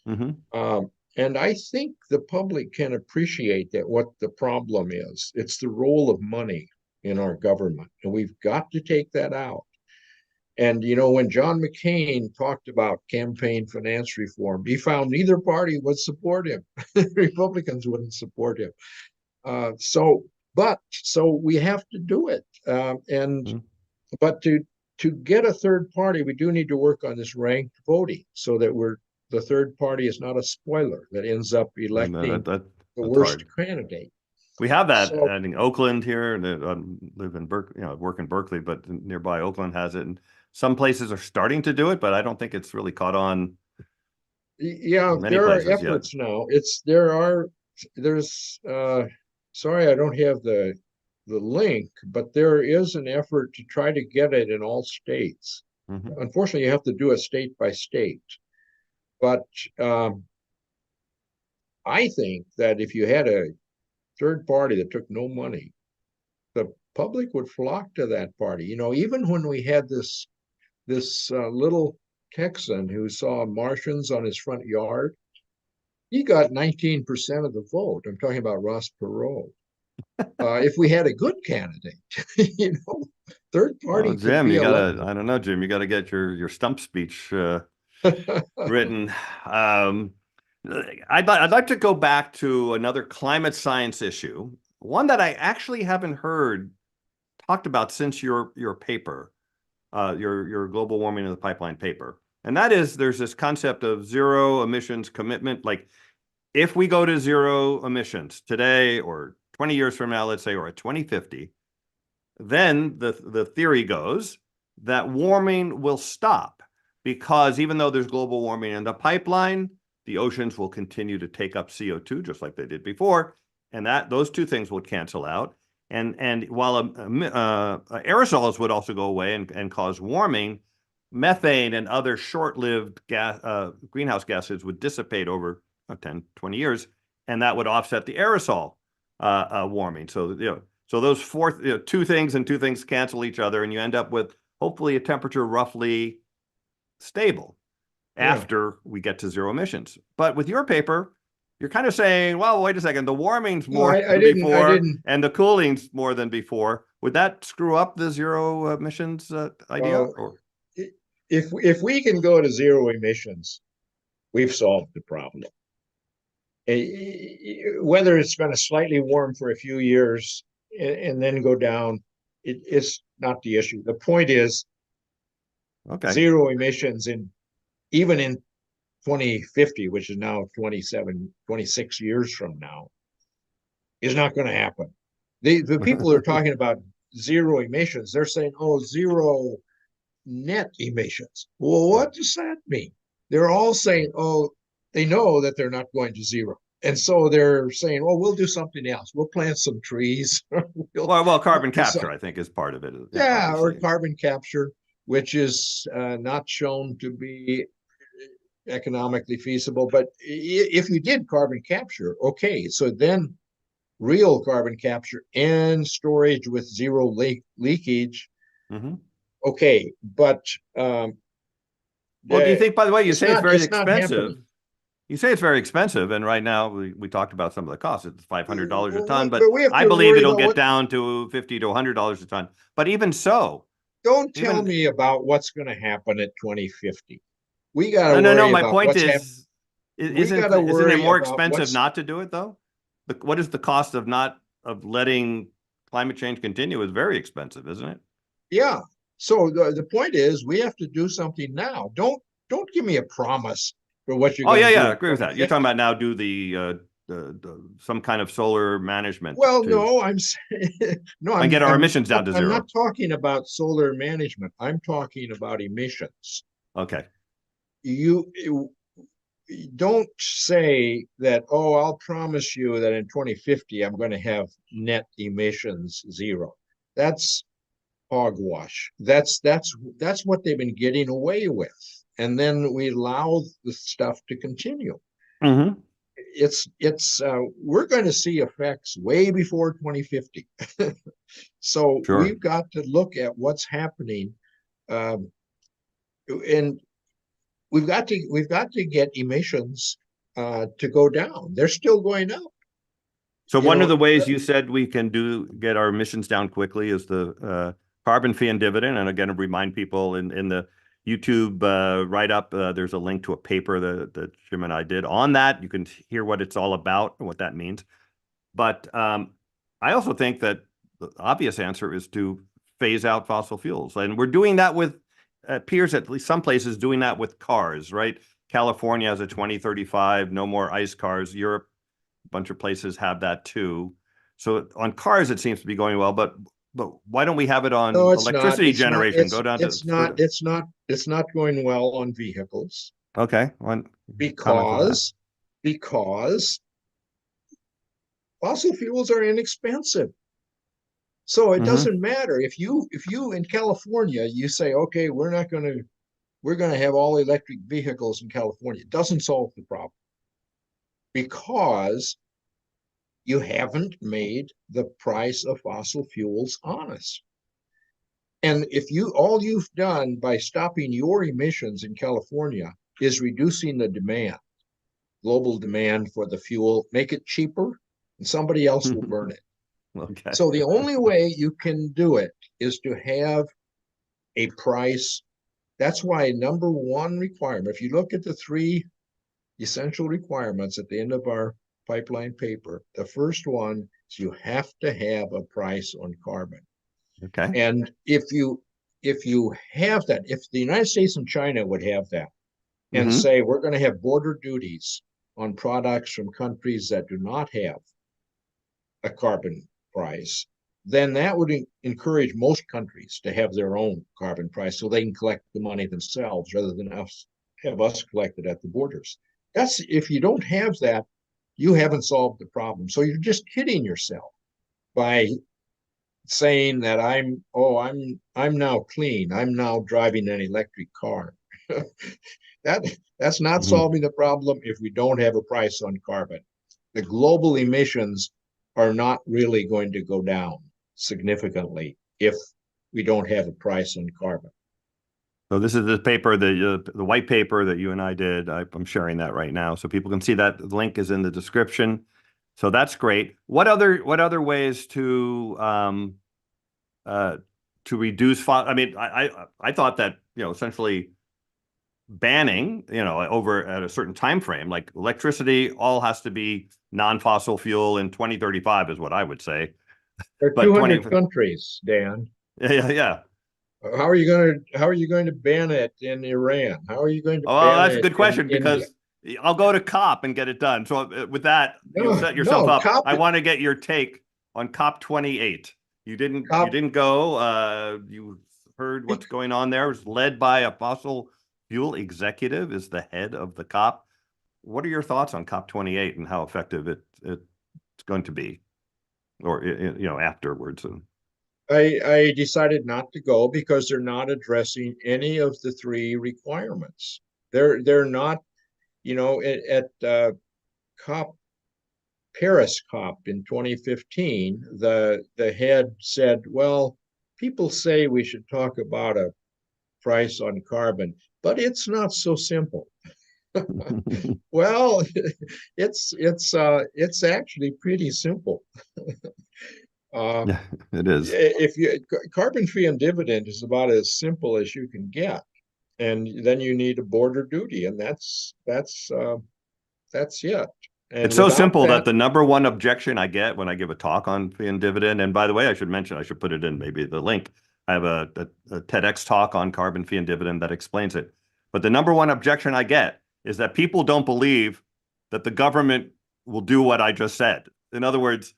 Speaker 3: And I think the public can appreciate that what the problem is. It's the role of money in our government, and we've got to take that out. And, you know, when John McCain talked about campaign finance reform, he found neither party would support him. Republicans wouldn't support him. So we have to do it. But to get a third party, we do need to work on this ranked voting so that the third party is not a spoiler that ends up electing the worst candidate.
Speaker 1: We have that in Oakland here, and live in Berkeley, work in Berkeley, but nearby Oakland has it. And some places are starting to do it, but I don't think it's really caught on.
Speaker 3: Yeah, there are efforts now. Sorry, I don't have the link, but there is an effort to try to get it in all states. Unfortunately, you have to do it state by state. But I think that if you had a third party that took no money, the public would flock to that party. You know, even when we had this little Texan who saw Martians on his front yard, he got 19% of the vote. I'm talking about Ross Perot. If we had a good candidate, you know, third party.
Speaker 1: Well, Jim, you gotta. I don't know, Jim. You got to get your stump speech written. I'd like to go back to another climate science issue, one that I actually haven't heard talked about since your paper, your global warming in the pipeline paper, and that is there's this concept of zero emissions commitment. Like, if we go to zero emissions today or 20 years from now, let's say, or at 2050, then the theory goes that warming will stop, because even though there's global warming in the pipeline, the oceans will continue to take up CO2 just like they did before, and those two things would cancel out. And while aerosols would also go away and cause warming, methane and other short-lived greenhouse gases would dissipate over 10, 20 years, and that would offset the aerosol warming. So so those two things cancel each other, and you end up with hopefully a temperature roughly stable after we get to zero emissions. But with your paper, you're kind of saying, well, wait a second, the warming's more than before, and the cooling's more than before. Would that screw up the zero emissions idea?
Speaker 3: Well, if we can go to zero emissions, we've solved the problem. Whether it's going to slightly warm for a few years and then go down, it's not the issue. The point is, zero emissions even in 2050, which is now 26 years from now, is not going to happen. The people who are talking about zero emissions, they're saying, oh, zero net emissions. Well, what does that mean? They're all saying, oh, they know that they're not going to zero. And so they're saying, oh, we'll do something else. We'll plant some trees.
Speaker 1: well, carbon capture, I think, is part of it.
Speaker 3: Yeah, or carbon capture, which is not shown to be economically feasible. But if you did carbon capture, okay, so then real carbon capture and storage with zero leakage,
Speaker 1: Mm-hmm.
Speaker 3: okay, but
Speaker 1: Well, do you think, by the way, you say it's very
Speaker 3: it's not
Speaker 1: expensive.
Speaker 3: happening.
Speaker 1: You say it's very expensive, and right now we talked about some of the costs. It's $500 a ton, but
Speaker 3: But we have
Speaker 1: I
Speaker 3: to
Speaker 1: believe
Speaker 3: worry
Speaker 1: it'll
Speaker 3: about
Speaker 1: get
Speaker 3: what.
Speaker 1: down to $50 to $100 a ton. But even so,
Speaker 3: Don't tell
Speaker 1: even
Speaker 3: me about what's going to happen at 2050. We got to
Speaker 1: no.
Speaker 3: worry
Speaker 1: My
Speaker 3: about
Speaker 1: point
Speaker 3: what's happening.
Speaker 1: is,
Speaker 3: We got to
Speaker 1: isn't it
Speaker 3: worry
Speaker 1: more
Speaker 3: about
Speaker 1: expensive
Speaker 3: what's.
Speaker 1: not to do it though? What is the cost of not of letting climate change continue? Is very expensive, isn't it?
Speaker 3: Yeah. So the point is, we have to do something now. Don't give me a promise for what you're
Speaker 1: Oh
Speaker 3: going to do
Speaker 1: yeah,
Speaker 3: in
Speaker 1: agree with that. You're
Speaker 3: 2050.
Speaker 1: talking about now do some kind of solar management
Speaker 3: Well,
Speaker 1: to
Speaker 3: no, I'm saying no.
Speaker 1: and get our emissions down to
Speaker 3: I'm
Speaker 1: zero.
Speaker 3: not talking about solar management. I'm talking about emissions.
Speaker 1: Okay.
Speaker 3: You don't say that. Oh, I'll promise you that in 2050 I'm going to have net emissions zero. That's hogwash. That's what they've been getting away with, and then we allow the stuff to continue.
Speaker 1: Mm-hmm.
Speaker 3: It's we're going to see effects way before 2050. So
Speaker 1: Sure.
Speaker 3: we've got to look at what's happening, um, and we've got to get emissions to go down. They're still going up.
Speaker 1: So
Speaker 3: You
Speaker 1: one of
Speaker 3: know,
Speaker 1: the ways you said we can get our emissions down quickly is the carbon fee and dividend. And again, remind people in the YouTube write-up, there's a link to a paper that Jim and I did on that. You can hear what it's all about and what that means. But I also think that the obvious answer is to phase out fossil fuels. And we're doing that with appears at least some places doing that with cars, right? California has a 2035, no more ICE cars. Europe, a bunch of places have that too. So on cars, it seems to be going well, but why don't we have it on
Speaker 3: no, it's not.
Speaker 1: electricity generation? Go down to
Speaker 3: It's not going well on vehicles
Speaker 1: okay. One comment on that.
Speaker 3: because fossil fuels are inexpensive. So it
Speaker 1: Mm-hmm.
Speaker 3: doesn't matter if you in California you say, okay, we're going to have all electric vehicles in California. It doesn't solve the problem because you haven't made the price of fossil fuels honest. And if all you've done by stopping your emissions in California is reducing the demand, global demand for the fuel, make it cheaper, and somebody else will burn it.
Speaker 1: Okay.
Speaker 3: So the only way you can do it is to have a price. That's why number one requirement, if you look at the three essential requirements at the end of our pipeline paper, the first one is you have to have a price on carbon.
Speaker 1: Okay.
Speaker 3: And if you have that, if the United States and China would have that and
Speaker 1: Mm-hmm.
Speaker 3: say we're going to have border duties on products from countries that do not have a carbon price, then that would encourage most countries to have their own carbon price so they can collect the money themselves rather than have us collect it at the borders. That's if you don't have that, you haven't solved the problem. So you're just kidding yourself by saying that I'm now clean. I'm now driving an electric car. That's not
Speaker 1: Mm-hmm.
Speaker 3: solving the problem if we don't have a price on carbon. The global emissions are not really going to go down significantly if we don't have a price on carbon.
Speaker 1: So this is the paper, the white paper that you and I did. I'm sharing that right now, so people can see that. The link is in the description. So that's great. What other ways to reduce? I mean, I thought that essentially banning over at a certain time frame, like electricity, all has to be non-fossil fuel in 2035 is what I would say.
Speaker 3: There are
Speaker 1: But
Speaker 3: 200 countries, Dan.
Speaker 1: Yeah.
Speaker 3: How are you going to ban it in Iran? How are you going to
Speaker 1: Oh, well,
Speaker 3: ban
Speaker 1: that's a
Speaker 3: it
Speaker 1: good
Speaker 3: in
Speaker 1: question
Speaker 3: India?
Speaker 1: because I'll go to COP and get it done. So with that, you'll set yourself
Speaker 3: No,
Speaker 1: up.
Speaker 3: COP.
Speaker 1: I want to get your take on COP 28. You didn't go. You heard what's going on there. It was led by a fossil fuel executive, is the head of the COP. What are your thoughts on COP 28 and how effective it's going to be, or afterwards?
Speaker 3: I decided not to go because they're not addressing any of the three requirements. They're not you know, COP Paris COP in 2015, the head said, well, people say we should talk about a price on carbon, but it's not so simple. Well, it's actually pretty simple.
Speaker 1: Yeah, it is.
Speaker 3: If you carbon fee and dividend is about as simple as you can get, and then you need a border duty, and that's it. And
Speaker 1: It's so
Speaker 3: without
Speaker 1: simple that
Speaker 3: that,
Speaker 1: the number one objection I get when I give a talk on fee and dividend, and by the way, I should mention, I should put it in maybe the link. I have a TEDx talk on carbon fee and dividend that explains it. But the number one objection I get is that people don't believe that the government will do what I just said. In other words,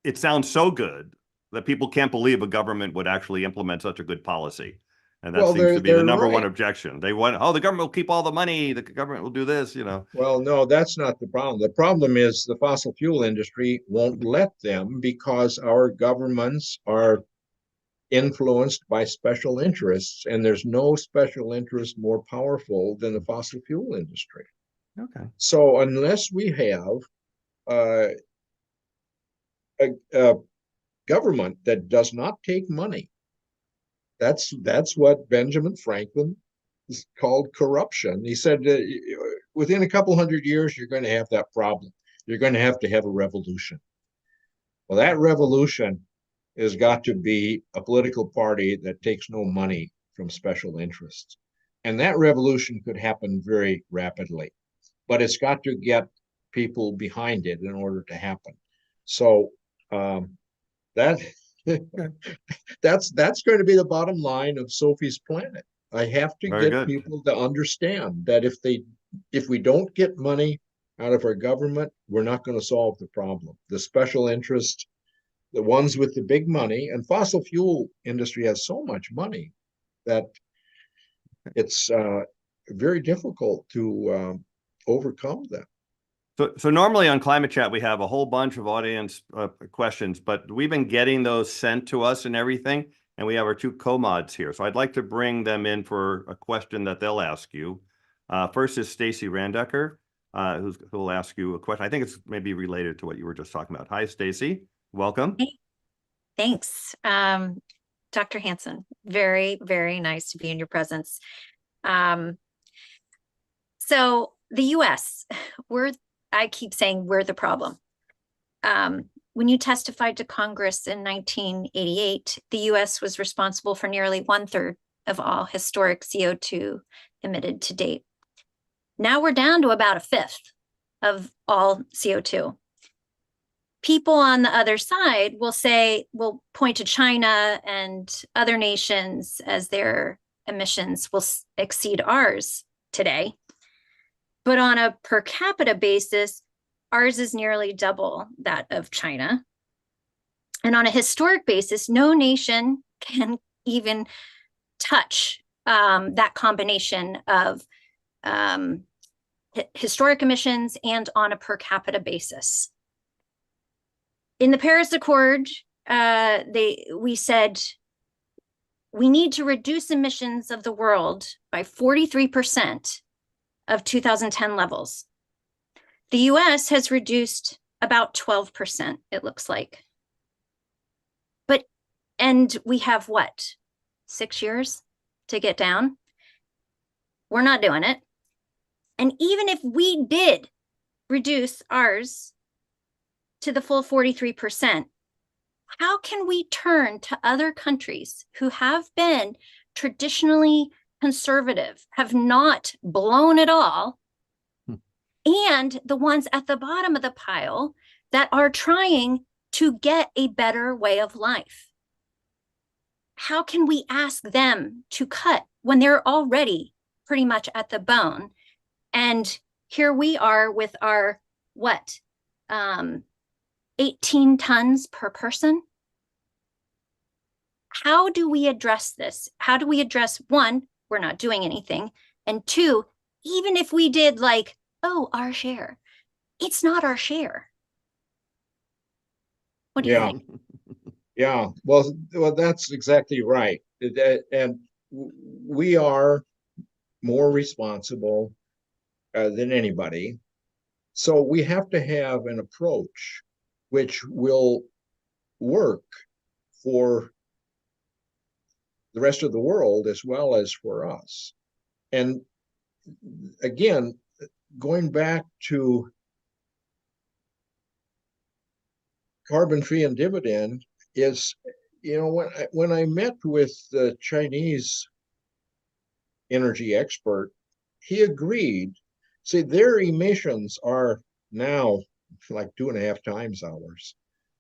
Speaker 1: it sounds so good that people can't believe a government would actually implement such a good policy. And that
Speaker 3: well,
Speaker 1: seems to be the
Speaker 3: they're
Speaker 1: number one
Speaker 3: right.
Speaker 1: objection. They want, oh, the government will keep all the money. The government will do this, you know.
Speaker 3: Well, no, that's not the problem. The problem is the fossil fuel industry won't let them because our governments are influenced by special interests, and there's no special interest more powerful than the fossil fuel industry.
Speaker 1: Okay.
Speaker 3: So unless we have uh, a government that does not take money, that's what Benjamin Franklin called corruption. He said within a couple hundred years, you're going to have that problem. You're going to have a revolution. Well, that revolution has got to be a political party that takes no money from special interests. And that revolution could happen very rapidly, but it's got to get people behind it in order to happen. So that that's going to be the bottom line of Sophie's Planet. I have to
Speaker 1: Very
Speaker 3: get
Speaker 1: good.
Speaker 3: people to understand that if we don't get money out of our government, we're not going to solve the problem. The special interest, the ones with the big money, and fossil fuel industry has so much money that it's very difficult to overcome them.
Speaker 1: So normally on Climate Chat, we have a whole bunch of audience questions, but we've been getting those sent to us and everything, and we have our two co-mods here. So I'd like to bring them in for a question that they'll ask you. First is Stacy Randecker, who will ask you a question. I think it's maybe related to what you were just talking about. Hi, Stacy. Welcome.
Speaker 2: Hey, thanks. Dr. Hansen, very, very nice to be in your presence. So the US, I keep saying we're the problem. When you testified to Congress in 1988, the US was responsible for nearly 1/3 of all historic CO2 emitted to date. Now we're down to about 1/5 of all CO2. People on the other side will point to China and other nations as their emissions will exceed ours today. But on a per capita basis, ours is nearly double that of China. And on a historic basis, no nation can even touch that combination of historic emissions and on a per capita basis. In the Paris Accord, we said we need to reduce emissions of the world by 43% of 2010 levels. The US has reduced about 12%, it looks like. And we have what, 6 years to get down? We're not doing it. And even if we did reduce ours to the full 43%, how can we turn to other countries who have been traditionally conservative, have not blown it all, and the ones at the bottom of the pile that are trying to get a better way of life? How can we ask them to cut when they're already pretty much at the bone? And here we are with our, 18 tons per person? How do we address this? How do we address, one, we're not doing anything, and two, even if we did our share, it's not our share. What do you think?
Speaker 3: Yeah, well, that's exactly right. And we are more responsible than anybody. So we have to have an approach which will work for the rest of the world as well as for us. And again, going back to carbon fee and dividend is, when I met with the Chinese energy expert, he agreed. See, their emissions are now like 2.5 times ours.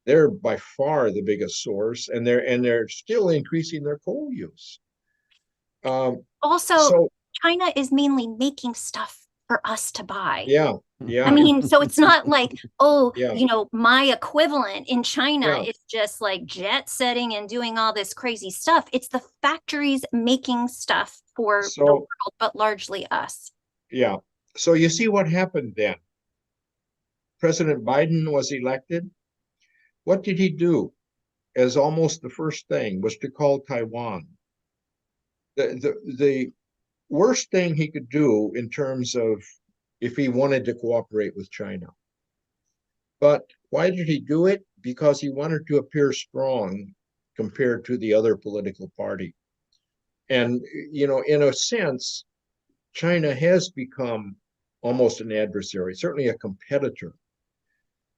Speaker 3: They're by far the biggest source, and they're still increasing their coal use.
Speaker 2: Also,
Speaker 3: So
Speaker 2: China is mainly making stuff for us to buy.
Speaker 3: yeah,
Speaker 2: I
Speaker 3: yeah,
Speaker 2: mean, so it's not like, oh,
Speaker 3: yeah,
Speaker 2: my equivalent in China
Speaker 3: yeah.
Speaker 2: is just like jet setting and doing all this crazy stuff. It's the factories making stuff for the
Speaker 3: So
Speaker 2: world, but largely us.
Speaker 3: yeah. So you see what happened then. President Biden was elected. What did he do? As almost the first thing was to call Taiwan. The worst thing he could do in terms of if he wanted to cooperate with China. But why did he do it? Because he wanted to appear strong compared to the other political party. And, in a sense, China has become almost an adversary, certainly a competitor.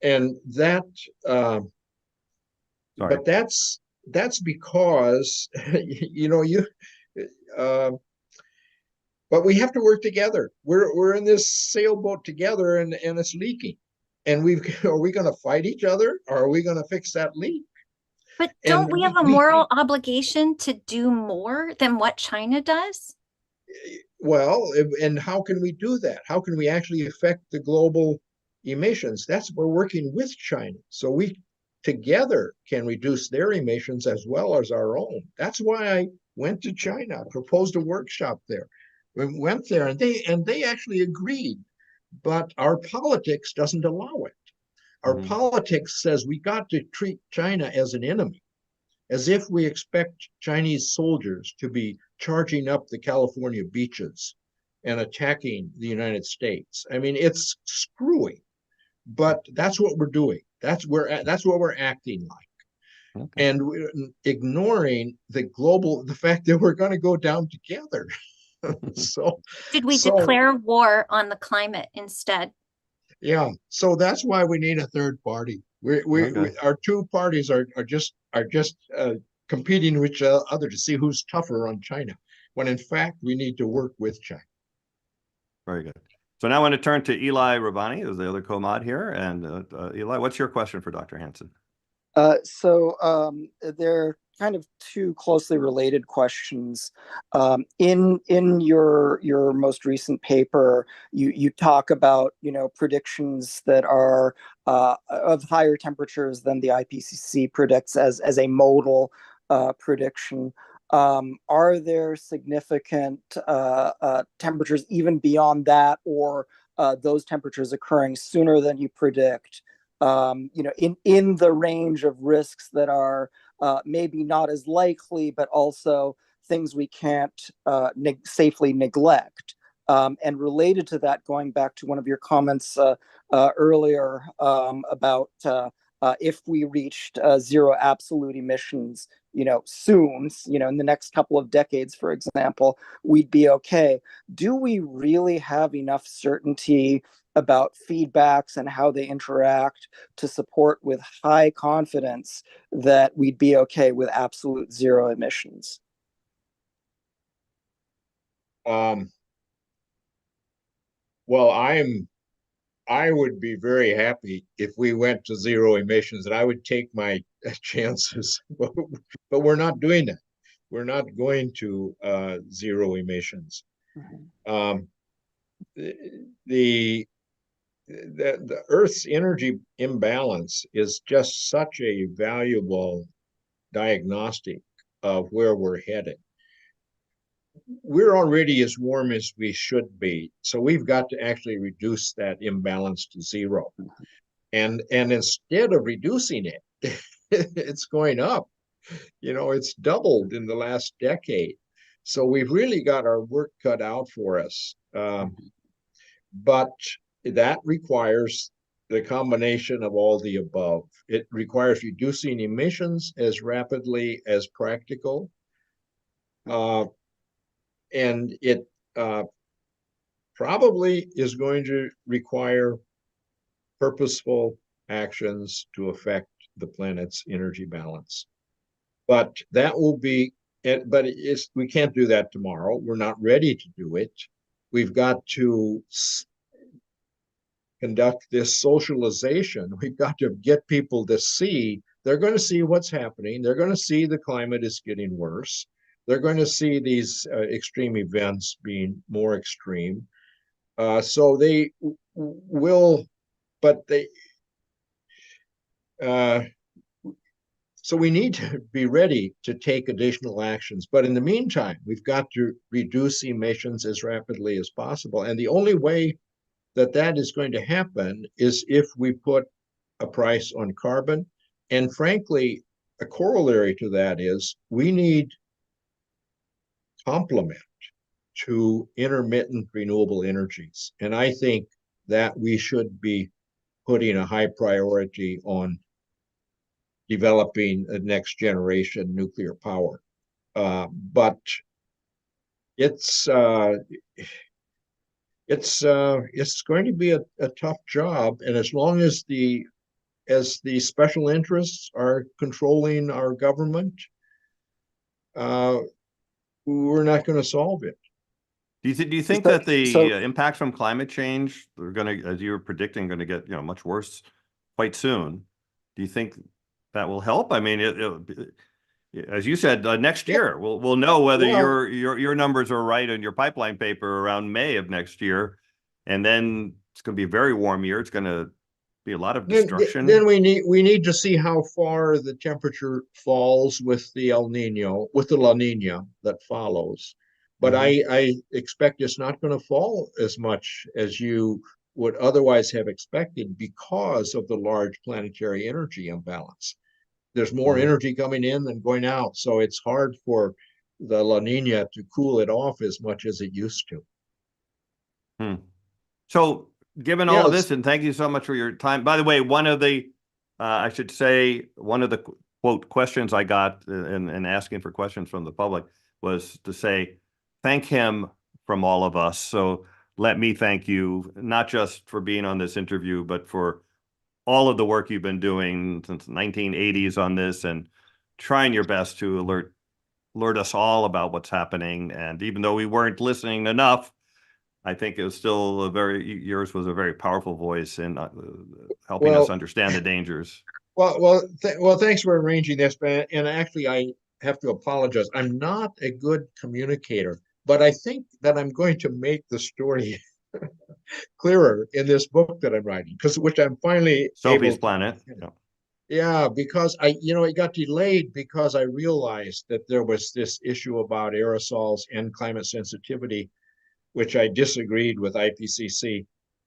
Speaker 3: And that, but that's because, uh, but we have to work together. We're in this sailboat together, and it's leaking. And are we going to fight each other, or are we going to fix that leak?
Speaker 2: But
Speaker 3: And
Speaker 2: don't we have a moral obligation to do more than what China does?
Speaker 3: well, and how can we do that? How can we actually affect the global emissions? We're working with China. So we together can reduce their emissions as well as our own. That's why I went to China, proposed a workshop there. We went there, and they actually agreed, but our politics doesn't allow it. Our politics says we got to treat China as an enemy, as if we expect Chinese soldiers to be charging up the California beaches and attacking the United States. I mean, it's screwy, but that's what we're doing. That's what we're acting like.
Speaker 1: Okay.
Speaker 3: And we're ignoring the fact that we're going to go down together. so
Speaker 2: Should we
Speaker 3: so
Speaker 2: declare war on the climate instead?
Speaker 3: yeah, so that's why we need a third party. Our two parties are just competing with each other to see who's tougher on China, when in fact we need to work with China.
Speaker 1: Very good. So now I want to turn to Eli Rabani, who's the other co-mod here. And Eli, what's your question for Dr. Hansen?
Speaker 4: They're kind of two closely related questions. In your most recent paper, you talk about predictions that are of higher temperatures than the IPCC predicts as a modal prediction. Are there significant temperatures even beyond that, or those temperatures occurring sooner than you predict? In the range of risks that are maybe not as likely, but also things we can't safely neglect. And related to that, going back to one of your comments earlier about if we reached zero absolute emissions, soon, in the next couple of decades, for example, we'd be okay. Do we really have enough certainty about feedbacks and how they interact to support with high confidence that we'd be okay with absolute zero emissions?
Speaker 3: Well, I would be very happy if we went to zero emissions, and I would take my chances. But we're not doing that. We're not going to zero emissions. The Earth's energy imbalance is just such a valuable diagnostic of where we're headed. We're already as warm as we should be, so we've got to actually reduce that imbalance to zero. And instead of reducing it, it's going up. It's doubled in the last decade. So we've really got our work cut out for us. But that requires the combination of all the above. It requires reducing emissions as rapidly as practical. And it probably is going to require purposeful actions to affect the planet's energy balance. But that will be, but we can't do that tomorrow. We're not ready to do it. We've got to conduct this socialization. We've got to get people to see, they're going to see what's happening. They're going to see the climate is getting worse. They're going to see these extreme events being more extreme. So they will, but they, so we need to be ready to take additional actions. But in the meantime, we've got to reduce emissions as rapidly as possible. And the only way that is going to happen is if we put a price on carbon. And frankly, a corollary to that is we need complement to intermittent renewable energies. And I think that we should be putting a high priority on developing a next generation nuclear power. But it's going to be a tough job, and as long as the special interests are controlling our government, we're not going to solve it.
Speaker 1: Do you think that the impacts from climate change are going to, as you were predicting, going to get much worse quite soon? Do you think that will help? I mean, as you said, next year we'll know whether your numbers are right in your pipeline paper around May of next year, and then it's going to be a very warm year. It's going to be a lot of destruction.
Speaker 3: Then we need to see how far the temperature falls with the La Nina that follows. But I expect it's not going to fall as much as you would otherwise have expected because of the large planetary energy imbalance. There's more energy coming in than going out, so it's hard for the La Nina to cool it off as much as it used to.
Speaker 1: So given all of this, and thank you so much for your time. By the way, one of the quote questions I got in asking for questions from the public was to say, thank him from all of us. So let me thank you, not just for being on this interview, but for all of the work you've been doing since the 1980s on this and trying your best to alert us all about what's happening. And even though we weren't listening enough, I think it was still yours was a very powerful voice in helping us understand the dangers.
Speaker 3: Well, thanks for arranging this, man. And actually, I have to apologize. I'm not a good communicator, but I think that I'm going to make the story clearer in this book that I'm writing, which I'm finally
Speaker 1: Sophie's Planet.
Speaker 3: Yeah, because it got delayed because I realized that there was this issue about aerosols and climate sensitivity, which I disagreed with IPCC,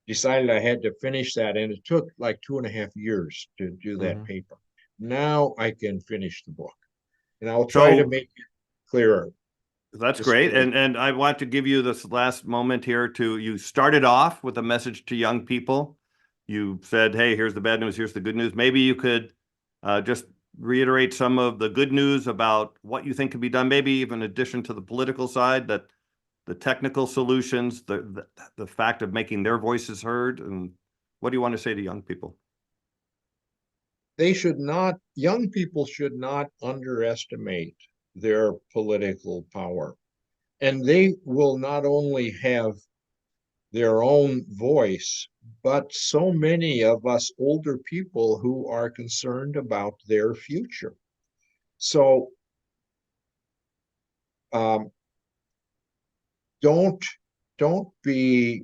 Speaker 3: decided I had to finish that. And it took like 2.5 years to do that paper. Now I can finish the book, and I'll try to make it clearer.
Speaker 1: That's great. And I want to give you this last moment here you started off with a message to young people. You said, hey, here's the bad news, here's the good news. Maybe you could just reiterate some of the good news about what you think can be done, maybe even in addition to the political side, that the technical solutions, the fact of making their voices heard. And what do you want to say to young people?
Speaker 3: Young people should not underestimate their political power. And they will not only have their own voice, but so many of us older people who are concerned about their future. So don't be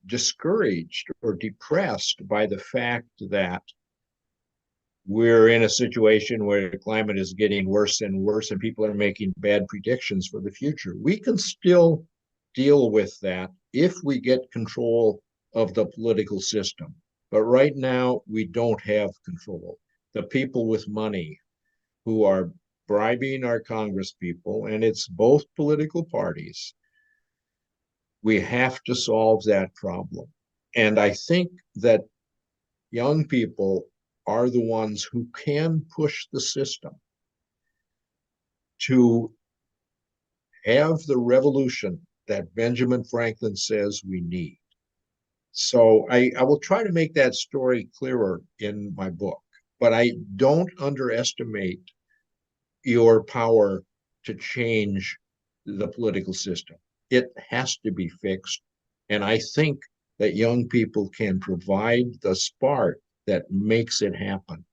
Speaker 3: discouraged or depressed by the fact that we're in a situation where the climate is getting worse and worse and people are making bad predictions for the future. We can still deal with that if we get control of the political system. But right now, we don't have control. The people with money who are bribing our Congress people, and it's both political parties, We have to solve that problem. And I think that young people are the ones who can push the system to have the revolution that Benjamin Franklin says we need. So I will try to make that story clearer in my book, but I don't underestimate your power to change the political system. It has to be fixed. And I think that young people can provide the spark that makes it happen.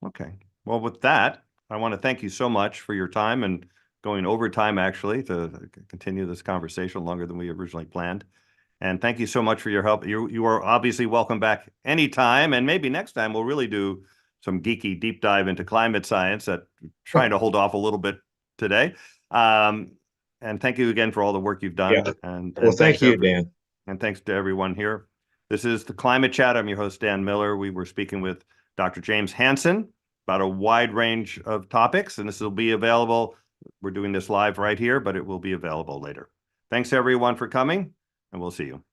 Speaker 1: Okay. Well, with that, I want to thank you so much for your time and going over time, actually, to continue this conversation longer than we originally planned. And thank you so much for your help. You are obviously welcome back anytime. And maybe next time we'll really do some geeky deep dive into climate science that I'm trying to hold off a little bit today. And thank you again for all the work you've done.
Speaker 3: Yeah.
Speaker 1: And
Speaker 3: Well, thank you, Dan.
Speaker 1: And thanks to everyone here. This is the Climate Chat. I'm your host, Dan Miller. We were speaking with Dr. James Hansen about a wide range of topics, and this will be available. We're doing this live right here, but it will be available later. Thanks everyone for coming, and we'll see you.